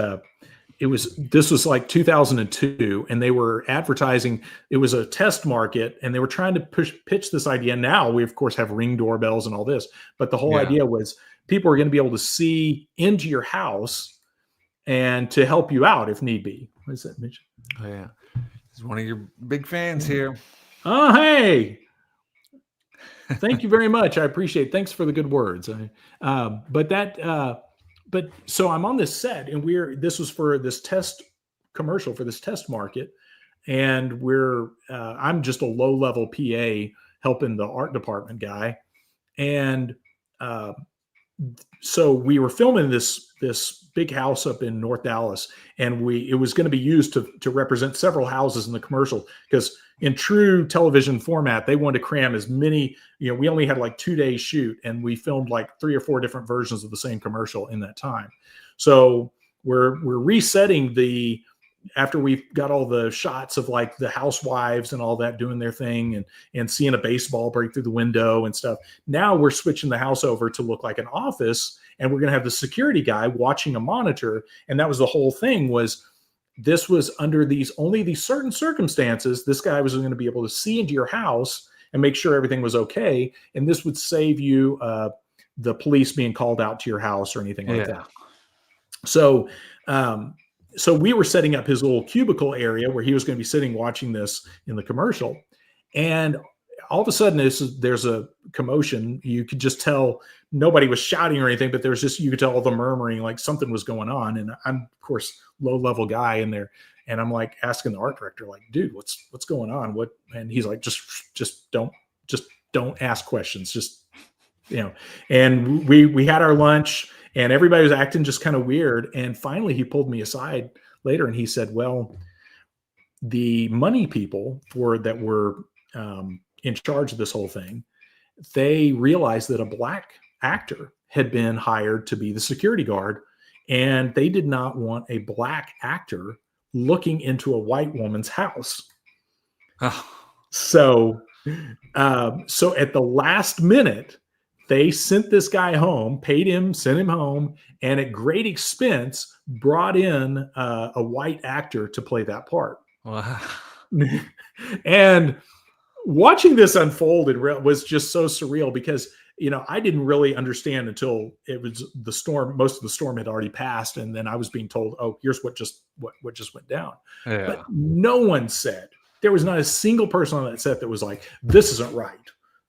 this was like 2002, and they were advertising. It was a test market, and they were trying to pitch this idea. Now we of course have Ring doorbells and all this, but the whole idea was people are going to be able to see into your house and to help you out if need be. What is that, Mitch? Oh yeah, he's one of your big fans here. Oh hey, thank you very much. I appreciate it. Thanks for the good words. But so I'm on this set, and this was for this test commercial for this test market, and I'm just a low level PA helping the art department guy, and so we were filming this big house up in North Dallas, and it was going to be used to represent several houses in the commercial, because in true television format, they wanted to cram as many, we only had like 2 days shoot, and we filmed like 3 or 4 different versions of the same commercial in that time. So we're resetting after we've got all the shots of like the housewives and all that doing their thing, and seeing a baseball break through the window and stuff. Now we're switching the house over to look like an office, and we're going to have the security guy watching a monitor. And that was the whole thing, this was under only these certain circumstances, this guy was going to be able to see into your house and make sure everything was okay. And this would save you the police being called out to your house or anything like that. So, so we were setting up his little cubicle area where he was going to be sitting watching this in the commercial. And all of a sudden there's a commotion. You could just tell nobody was shouting or anything, but you could tell all the murmuring, like something was going on. And I'm of course low level guy in there. And I'm like asking the art director, like, dude, what's going on? And he's like, just don't ask questions. Just, and we had our lunch, and everybody was acting just kind of weird. And finally he pulled me aside later, and he said, well, the money people that were in charge of this whole thing, they realized that a black actor had been hired to be the security guard, and they did not want a black actor looking into a white woman's house. Oh. So at the last minute, they sent this guy home, paid him, sent him home, and at great expense brought in a white actor to play that part. Wow. And watching this unfold was just so surreal, because I didn't really understand until it was the storm. Most of the storm had already passed, and then I was being told, "Oh, here's what just went down." Yeah. But no one said, There was not a single person on that set that was like, this isn't right.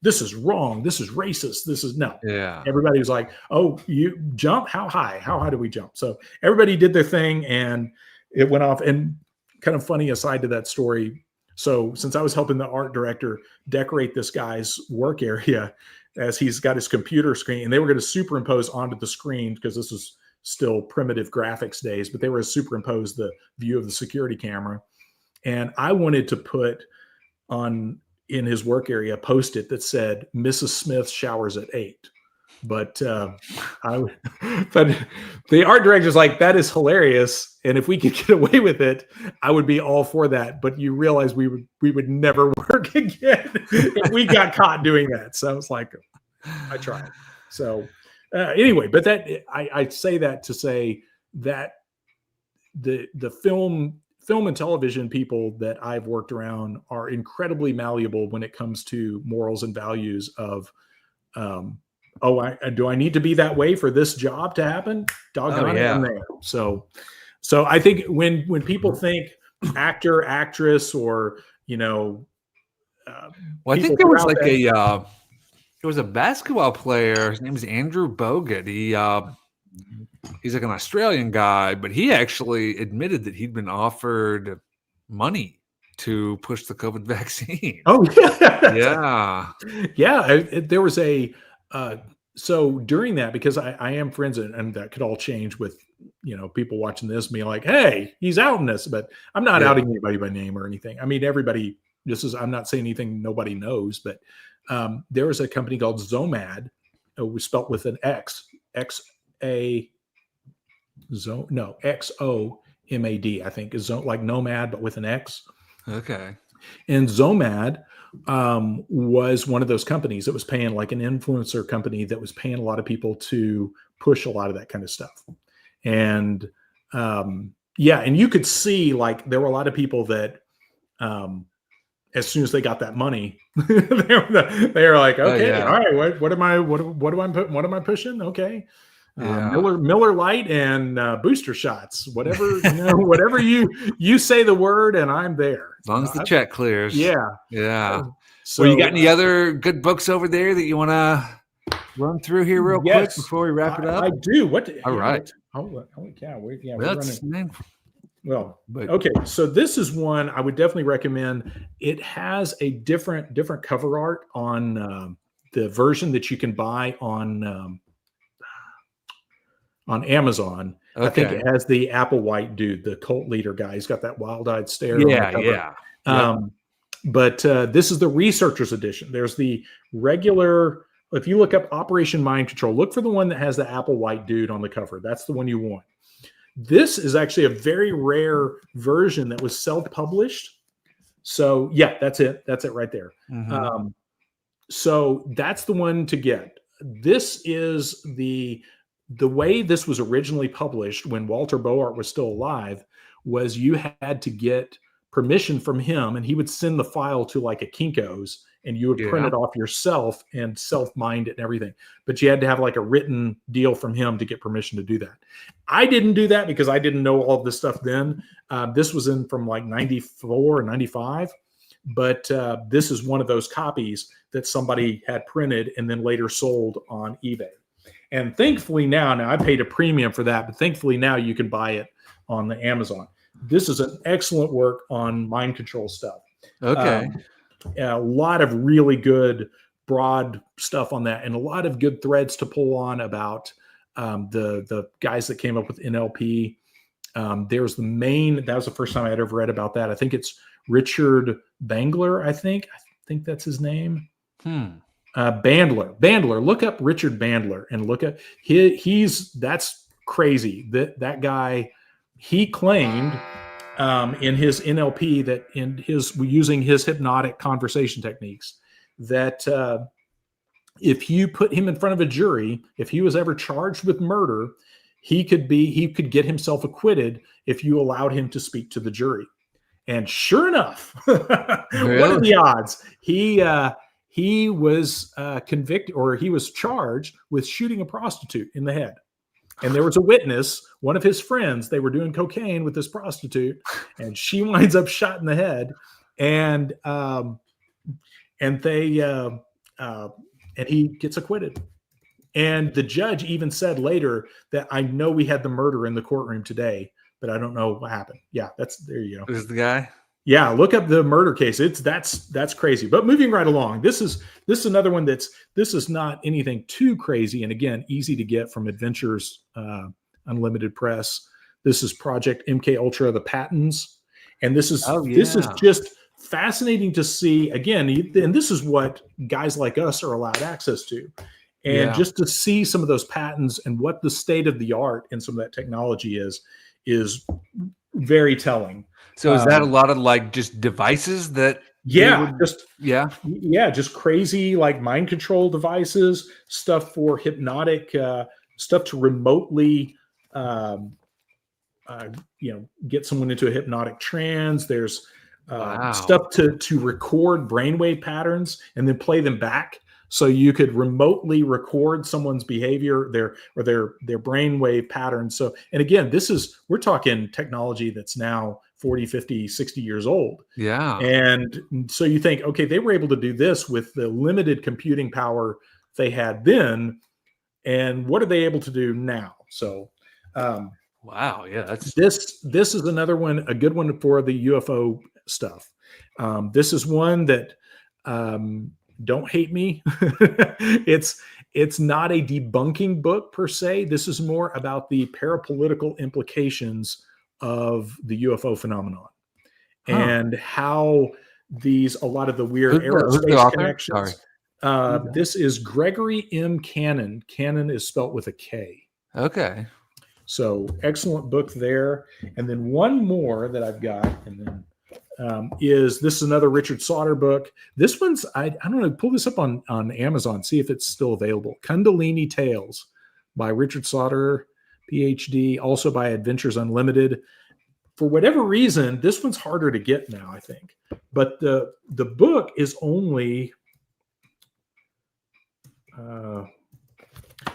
This is wrong. This is racist. This is no. Yeah. Everybody was like, oh, you jump? How high? How high do we jump? So everybody did their thing and it went off. And kind of funny aside to that story. So since I was helping the art director decorate this guy's work area as he's got his computer screen, and they were going to superimpose onto the screen because this was still primitive graphics days, but they were to superimpose the view of the security camera. And I wanted to put on in his work area, post-it that said, Mrs. Smith showers at 8. But but the art director's like, that is hilarious. And if we could get away with it, I would be all for that. But you realize we would never work again if we got caught doing that. So it's like, I tried. So anyway, but that I say that to say that the film and television people that I've worked around are incredibly malleable when it comes to morals and values of, do I need to be that way for this job to happen? Doggone it, I'm there. So I think when people think actor, actress, or well, I think there was like there was a basketball player. His name is Andrew Bogut. He's like an Australian guy, but he actually admitted that he'd been offered money to push the COVID vaccine. Oh, yeah. Yeah. There was so during that, because I am friends, and that could all change with, people watching this, being like, hey, he's outing us, but I'm not outing anybody by name or anything. I mean, everybody, I'm not saying anything nobody knows, but there was a company called Zomad. It was spelled with an X, XOMAD, I think, is like nomad, but with an X. Okay. And Zomad was one of those companies that was paying, like an influencer company that was paying a lot of people to push a lot of that kind of stuff. And and you could see, like, there were a lot of people that as soon as they got that money, they were like, okay, all right, what am I pushing? Okay. Miller Lite and booster shots, whatever, whatever you say the word, and I'm there. As long as the check clears. Yeah. So you got any other good books over there that you want to run through here real quick before we wrap it up? I do. All right. Holy cow. We're running. Well, okay. So this is one I would definitely recommend. It has a different cover art on the version that you can buy on Amazon. Okay. I think it has the Applewhite dude, the cult leader guy. He's got that wild-eyed stare. Yeah. But this is the researcher's edition. There's the regular. If you look up Operation Mind Control, look for the one that has the Applewhite dude on the cover. That's the one you want. This is actually a very rare version that was self-published. So yeah, that's it. That's it right there. Mm-hmm. So that's the one to get. This is the way this was originally published when Walter Boart was still alive, was you had to get permission from him, and he would send the file to like a Kinko's, and you would print it off yourself and self-mind it and everything. But you had to have like a written deal from him to get permission to do that. I didn't do that because I didn't know all of this stuff then. This was in from like 94 or 95. But this is one of those copies that somebody had printed and then later sold on eBay. And thankfully now I paid a premium for that, but thankfully now you can buy it on the Amazon. This is an excellent work on mind control stuff. Okay. A lot of really good broad stuff on that, and a lot of good threads to pull on about the guys that came up with NLP. There's that was the first time I had ever read about that. I think it's Richard Bandler. I think that's his name. Bandler. Look up Richard Bandler and look at that's crazy. That guy, he claimed in his NLP that using his hypnotic conversation techniques, that if you put him in front of a jury, if he was ever charged with murder, he could get himself acquitted if you allowed him to speak to the jury. And sure enough, what are the odds? He was convicted, or he was charged with shooting a prostitute in the head. And there was a witness, one of his friends, they were doing cocaine with this prostitute, and she winds up shot in the head. and they and he gets acquitted. And the judge even said later that I know we had the murder in the courtroom today, but I don't know what happened. Yeah, there you go. This is the guy. Yeah, look up the murder case. That's crazy. But moving right along, this is another one this is not anything too crazy, and again, easy to get from Adventures Unlimited Press. This is Project MK Ultra, the patents, and this is just fascinating to see. Again, and this is what guys like us are allowed access to. And just to see some of those patents and what the state of the art in some of that technology is very telling. So is that a lot of like just devices that? Just crazy like mind control devices, stuff for hypnotic, stuff to remotely, get someone into a hypnotic trance. There's stuff to record brainwave patterns and then play them back. So you could remotely record someone's behavior, their brainwave patterns. So, and again, we're talking technology that's now 40, 50, 60 years old. Yeah. And so you think, okay, they were able to do this with the limited computing power they had then. And what are they able to do now? So, wow. Yeah. This is another one, a good one for the UFO stuff. This is one that, don't hate me. It's not a debunking book per se. This is more about the parapolitical implications of the UFO phenomenon and how a lot of the weird aerospace connections. This is Gregory M. Cannon. Cannon is spelt with a K. Okay. So excellent book there. And then one more that I've got, and then this is another Richard Sauter book. This one's, I don't know, pull this up on Amazon, see if it's still available. Kundalini Tales by Richard Sauter, PhD, also by Adventures Unlimited. For whatever reason, this one's harder to get now, I think. But the book is only,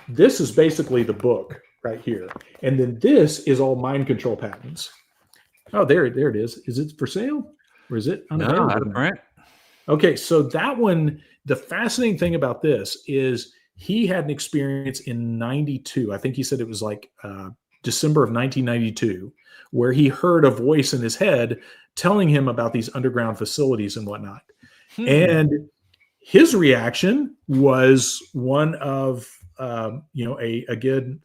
this is basically the book right here. And then this is all mind control patents. Oh, there it is. Is it for sale or is it unavailable? No, out of print. Okay, so that one, the fascinating thing about this is he had an experience in 92. I think he said it was like December of 1992, where he heard a voice in his head telling him about these underground facilities and whatnot. And his reaction was one of,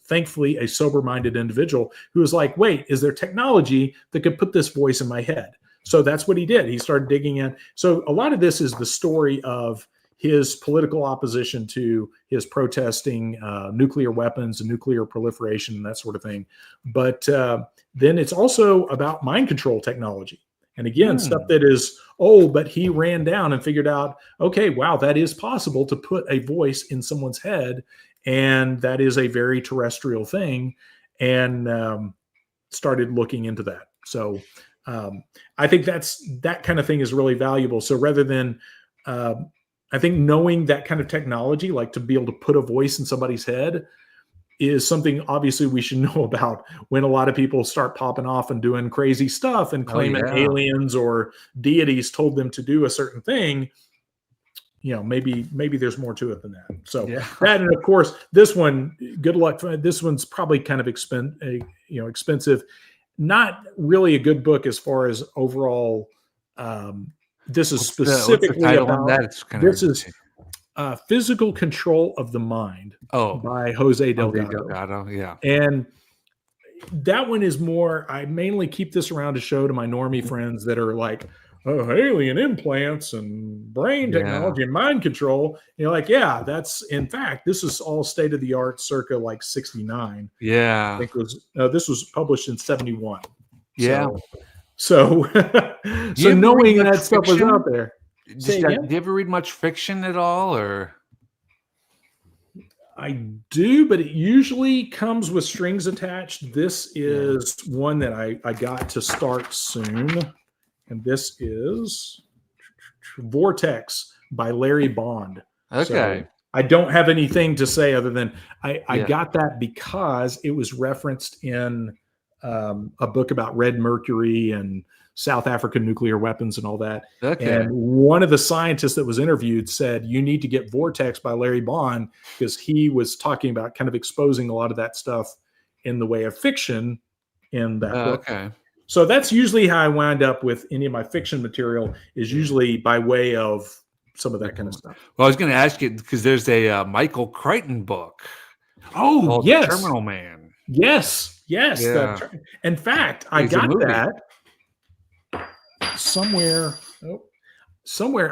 thankfully, a sober-minded individual who was like, wait, is there technology that could put this voice in my head? So that's what he did. He started digging in. So a lot of this is the story of his political opposition to his protesting nuclear weapons and nuclear proliferation and that sort of thing. But then it's also about mind control technology. And again, stuff that is old, but he ran down and figured out, okay, wow, that is possible to put a voice in someone's head. And that is a very terrestrial thing, and started looking into that. So I think that kind of thing is really valuable. So rather than, I think knowing that kind of technology, like to be able to put a voice in somebody's head, is something obviously we should know about when a lot of people start popping off and doing crazy stuff and claiming aliens or deities told them to do a certain thing. Maybe there's more to it than that. So that, and of course, this one, good luck. This one's probably kind of expensive. Not really a good book as far as overall. This is specifically about this is Physical Control of the Mind by Jose Delgado. Yeah. And that one is more, I mainly keep this around to show to my normie friends that are like, alien implants and brain technology and mind control. That's, in fact, this is all state of the art circa like 69. Yeah. I think this was published in 71. Yeah. So knowing that stuff was out there. Do you ever read much fiction at all, or? I do, but it usually comes with strings attached. This is one that I got to start soon. And this is Vortex by Larry Bond. Okay. So I don't have anything to say other than I got that because it was referenced in a book about red mercury and South African nuclear weapons and all that. Okay. And one of the scientists that was interviewed said, you need to get Vortex by Larry Bond, because he was talking about kind of exposing a lot of that stuff in the way of fiction in that book. Okay. So that's usually how I wind up with any of my fiction material, is usually by way of some of that kind of stuff. Well, I was going to ask you, because there's a Michael Crichton book. Oh, yes. The Terminal Man. Yes. Yeah. In fact, I got that somewhere.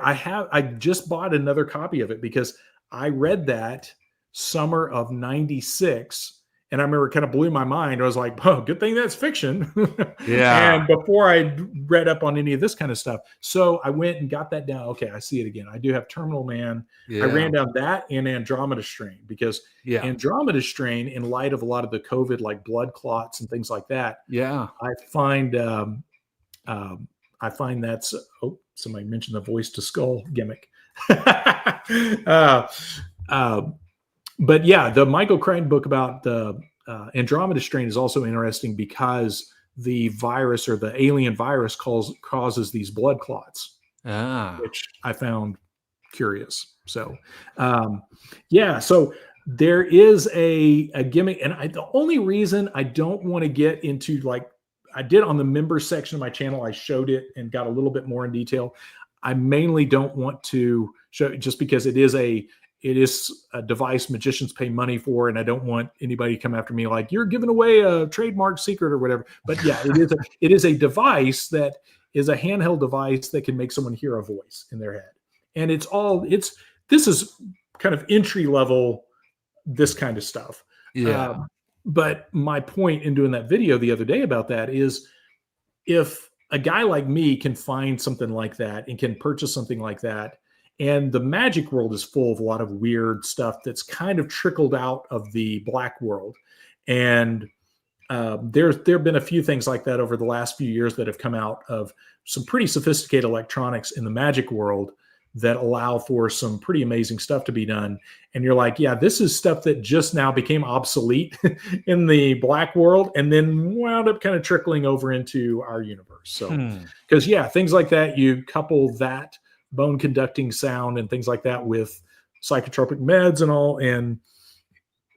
I just bought another copy of it because I read that summer of '96. And I remember it kind of blew my mind. I was like, oh, good thing that's fiction. Yeah. And before I read up on any of this kind of stuff. So I went and got that down. Okay, I see it again. I do have Terminal Man. Yeah. I ran down that and Andromeda Strain, because Andromeda Strain, in light of a lot of the COVID, like blood clots and things like that. Yeah. I find that's, somebody mentioned the voice to skull gimmick. But yeah, the Michael Crichton book about the Andromeda Strain is also interesting because the virus, or the alien virus, causes these blood clots, which I found curious. So, so there is a gimmick, and the only reason I don't want to get into, like I did on the members section of my channel, I showed it and got a little bit more in detail. I mainly don't want to show, just because it is a device magicians pay money for, and I don't want anybody to come after me like, you're giving away a trademark secret or whatever. But yeah, it is a device that is a handheld device that can make someone hear a voice in their head. And this is kind of entry level, this kind of stuff. Yeah. But my point in doing that video the other day about that is, if a guy like me can find something like that and can purchase something like that, and the magic world is full of a lot of weird stuff that's kind of trickled out of the black world. And there have been a few things like that over the last few years that have come out of some pretty sophisticated electronics in the magic world that allow for some pretty amazing stuff to be done. And you're like, yeah, this is stuff that just now became obsolete in the black world and then wound up kind of trickling over into our universe. So, because things like that, you couple that bone conducting sound and things like that with psychotropic meds and all, and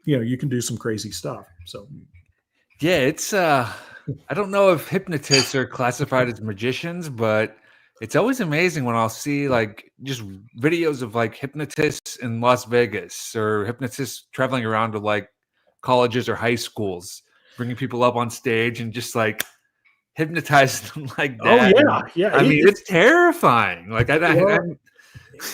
you can do some crazy stuff. So yeah, it's I don't know if hypnotists are classified as magicians, but it's always amazing when I'll see like just videos of like hypnotists in Las Vegas, or hypnotists traveling around to like colleges or high schools, bringing people up on stage and just like hypnotize them like that. Oh yeah. I mean, it's terrifying. Like and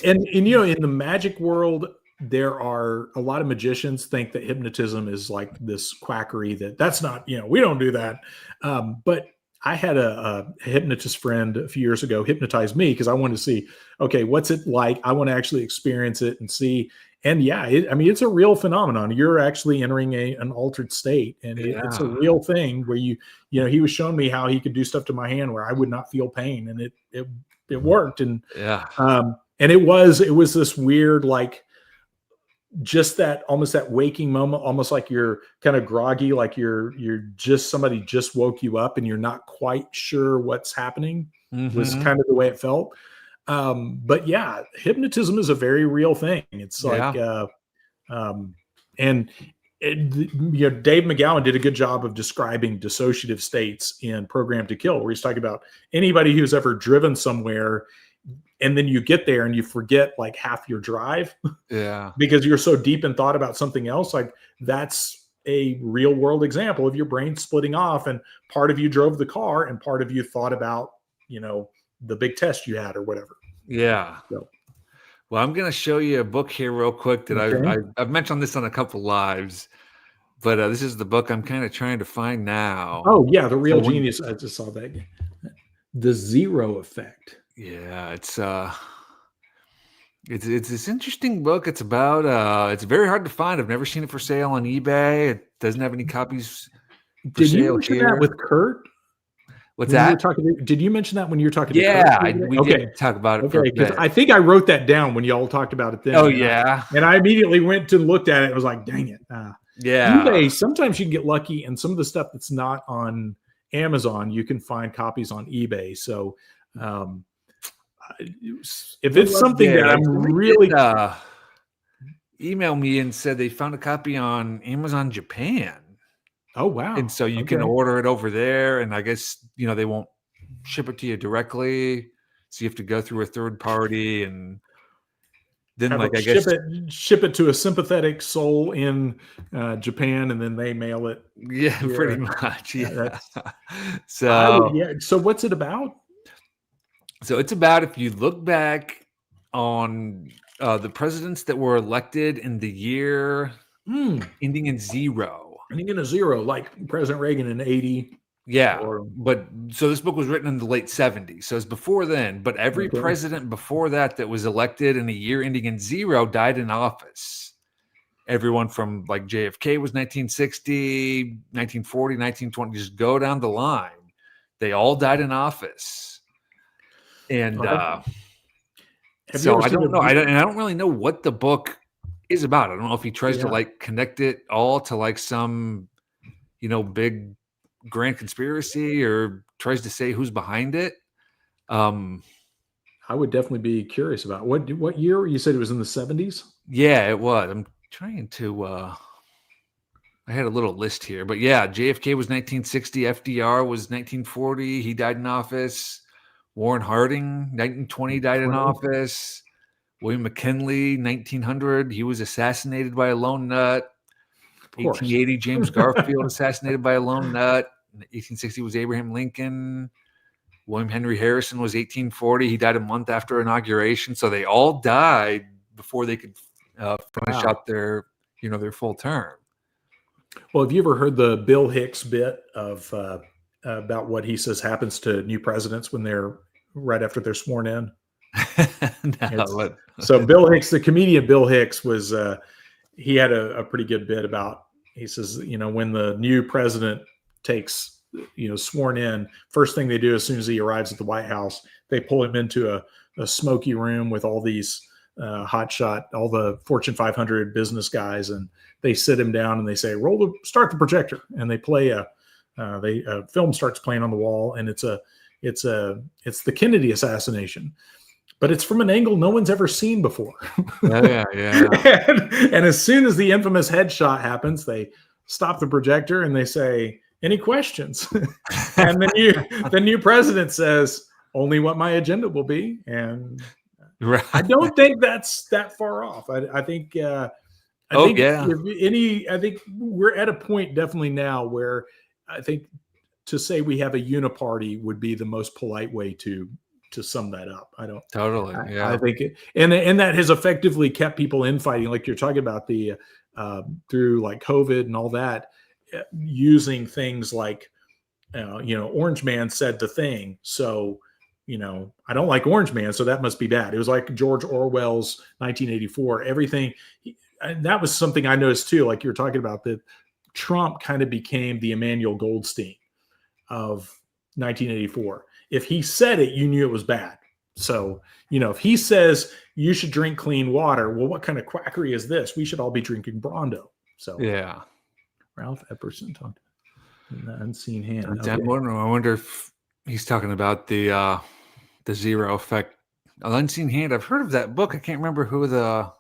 in the magic world, there are a lot of magicians think that hypnotism is like this quackery. That's not, we don't do that. But I had a hypnotist friend a few years ago hypnotize me because I wanted to see, okay, what's it like? I want to actually experience it and see. And it's a real phenomenon. You're actually entering an altered state, and it's a real thing where he was showing me how he could do stuff to my hand where I would not feel pain, and it worked. And and it was this weird, like, just that almost that waking moment, almost like you're kind of groggy, like you're just, somebody just woke you up and you're not quite sure what's happening, was kind of the way it felt. But yeah, hypnotism is a very real thing. It's like, and Dave McGowan did a good job of describing dissociative states in Program to Kill, where he's talking about anybody who's ever driven somewhere and then you get there and you forget like half your drive because you're so deep in thought about something else. Like, that's a real world example of your brain splitting off, and part of you drove the car and part of you thought about, the big test you had or whatever. Yeah. So. Well, I'm going to show you a book here real quick that I've mentioned this on a couple lives, but this is the book I'm kind of trying to find now. Oh yeah. The Real Genius. I just saw that. The Zero Effect. Yeah. It's this interesting book. It's about, it's very hard to find. I've never seen it for sale on eBay. It doesn't have any copies for Did sale you mention here. That with Kurt? What's that? Did you mention that when you were talking to Kurt? We did talk about it. Okay, because I think I wrote that down when y'all talked about it then. Oh, yeah. And I immediately went to looked at it and was like, dang it. Yeah. eBay, sometimes you can get lucky, and some of the stuff that's not on Amazon, you can find copies on eBay. So um, if Well, it's something that I'm somebody really did, email me and said they found a copy on Amazon Japan. oh wow, And so you can okay. order it over there, and I guess, they won't ship it to you directly. So you have to go through a third party, and then Have like, it I guess, ship it to a sympathetic soul in Japan, and then they mail it yeah, pretty here. much. Yeah, Yeah. that's I would. So, Yeah. So what's it about? it's about, if you look back on the presidents that were elected in the year Hmm. ending in 0. Ending in a zero, like President Reagan in 80. Yeah, Or but so this book was written in the late 70s, so it's before then. But every okay. president before that was elected in a year ending in 0 died in office. Everyone from like JFK was 1960, 1940, 1920. Just go down the line. They all died in office, and Have you so ever I seen don't know. a? I don't really know what the book is about. I don't know if he tries to Yeah, like connect it all to like some big grand conspiracy, or tries to say who's behind it. I would definitely be curious about what year you said it was in the 70s. Yeah, it was. I'm trying to I had a little list here, but yeah, JFK was 1960, FDR was 1940, he died in office. Warren Harding, 1920, died in 20. office. William McKinley, 1900, he was assassinated by a lone nut. Of course. 1880, James Garfield, assassinated by a lone nut. 1860 was Abraham Lincoln. William Henry Harrison was 1840. He died a month after inauguration. So they all died before they could finish Wow. out their full term. Well, have you ever heard the Bill Hicks bit of about what he says happens to new presidents when they're right after they're sworn in? No, So Bill Hicks, the comedian Bill Hicks, was he had a pretty good bit about. He says, when the new president takes sworn in, first thing they do as soon as he arrives at the White House, they pull him into a smoky room with all these hotshot, all the Fortune 500 business guys, and they sit him down and they say, start the projector, and they play a film starts playing on the wall, and it's the Kennedy assassination, but it's from an angle no one's ever seen before. Yeah. and as soon as the infamous headshot happens, stop the projector and they say, any questions? And the new president says, only what my agenda will be. And Right. I don't think that's that far off. I think I think we're at a point definitely now where I think to say we have a uniparty would be the most polite way to sum that up. I don't Totally. Yeah. I think and that has effectively kept people infighting, like you're talking about the through like COVID and all that, using things like Orange Man said the thing, so I don't like Orange Man, so that must be bad. It was like George Orwell's 1984. Everything that was something I noticed too. Like you're talking about, that Trump kind of became the Emmanuel Goldstein of 1984. If he said it, you knew it was bad. So, if he says you should drink clean water, well, what kind of quackery is this? We should all be drinking Brawndo. So, Yeah. Ralph Epperson talked about the unseen hand. I wonder if he's talking about the zero effect, an unseen hand. I've heard of that book. I can't remember who the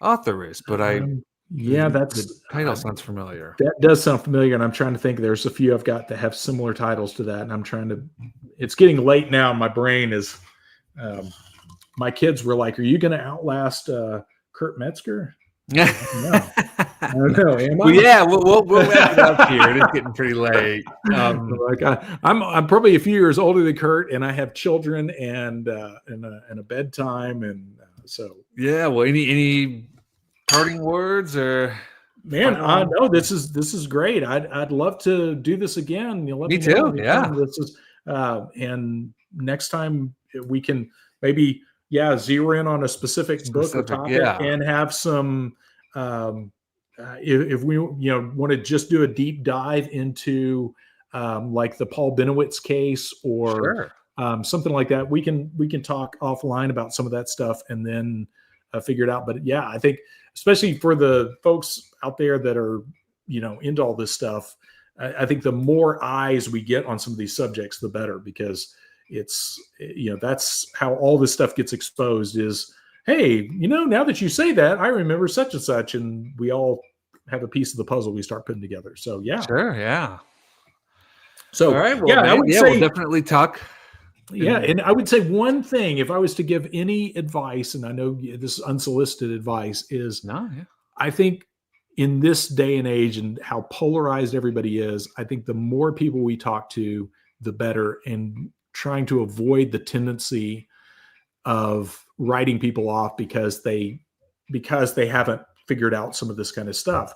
author is, but the title sounds familiar. That does sound familiar, and I'm trying to think. There's a few I've got that have similar titles to that, and I'm trying to. It's getting late now. My brain is. My kids were like, "Are you going to outlast Kurt Metzger?" No, I don't know. Am I? Well, yeah, we'll wrap it up here. It is getting pretty late. I'm probably a few years older than Kurt, and I have children and a bedtime, and so yeah. Well, any parting words or? Man, no, this is great. I'd love to do this again. Me too. Yeah. This is and next time we can maybe zero in on a specific book or topic, and have some if we want to just do a deep dive into like the Paul Benowitz case or something like that, we can talk offline about some of that stuff, and then figured out. But yeah, I think especially for the folks out there that are, into all this stuff, I think the more eyes we get on some of these subjects, the better, because it's, that's how all this stuff gets exposed is, hey, now that you say that, I remember such and such, and we all have a piece of the puzzle we start putting together. So yeah. Sure. Yeah. So all right. Well, yeah, man, I would yeah, say we'll definitely talk. yeah, and I would say one thing, if I was to give any advice, and I know this is unsolicited advice, is No, yeah. I think in this day and age and how polarized everybody is, I think the more people we talk to, the better, and trying to avoid the tendency of writing people off because they haven't figured out some of this kind of stuff.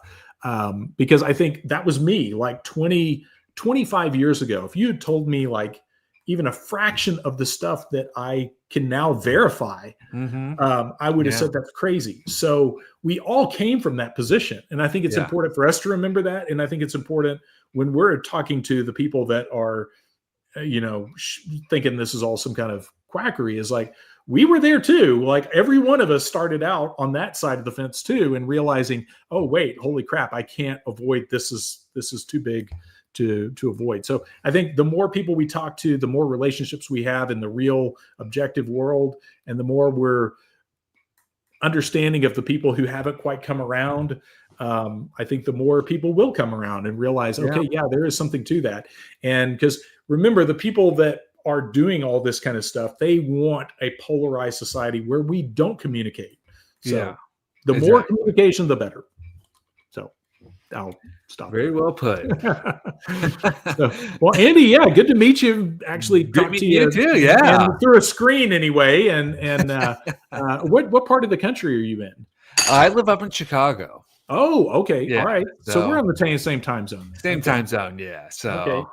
Because I think that was me like 25 years ago. If you had told me like even a fraction of the stuff that I can now verify, I would have said that's crazy. So we all came from that position. And I think it's important for us to remember that. And I think it's important when we're talking to the people that are, thinking this is all some kind of quackery, is like, we were there too. Like every one of us started out on that side of the fence too, and realizing, oh, wait, holy crap, I can't avoid this. Is too big to avoid. So I think the more people we talk to, the more relationships we have in the real objective world, and the more we're understanding of the people who haven't quite come around. I think the more people will come around and realize, okay, yeah, there is something to that. And because remember, the people that are doing all this kind of stuff, they want a polarized society where we don't communicate. So the more communication, the better. So I'll stop. Very well put. Well, Andy, yeah, good to meet you. Actually, talk to you too. Yeah, and through a screen anyway. And what part of the country are you in? I live up in Chicago. Oh, okay. Yeah, all right. So we're on the same time zone. Same time zone. Yeah. So okay.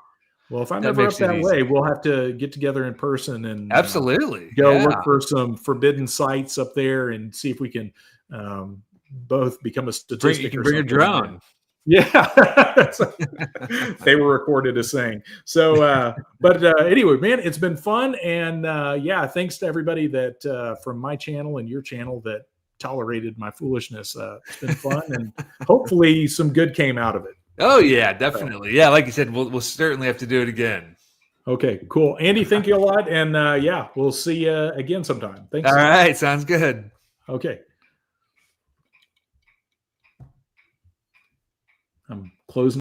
Well, if I'm ever up that way, we'll have to get together in person and absolutely go look for some forbidden sites up there and see if we can both become a statistic. You can bring a drone. Yeah, they were recorded as saying. So, but anyway, man, it's been fun, and thanks to everybody that from my channel and your channel that tolerated my foolishness. It's been fun, and hopefully some good came out of it. Oh yeah, definitely. Yeah, like you said, we'll certainly have to do it again. Okay, cool. Andy, thank you a lot, and we'll see you again sometime. Thanks. All right, sounds good. Okay. I'm closing.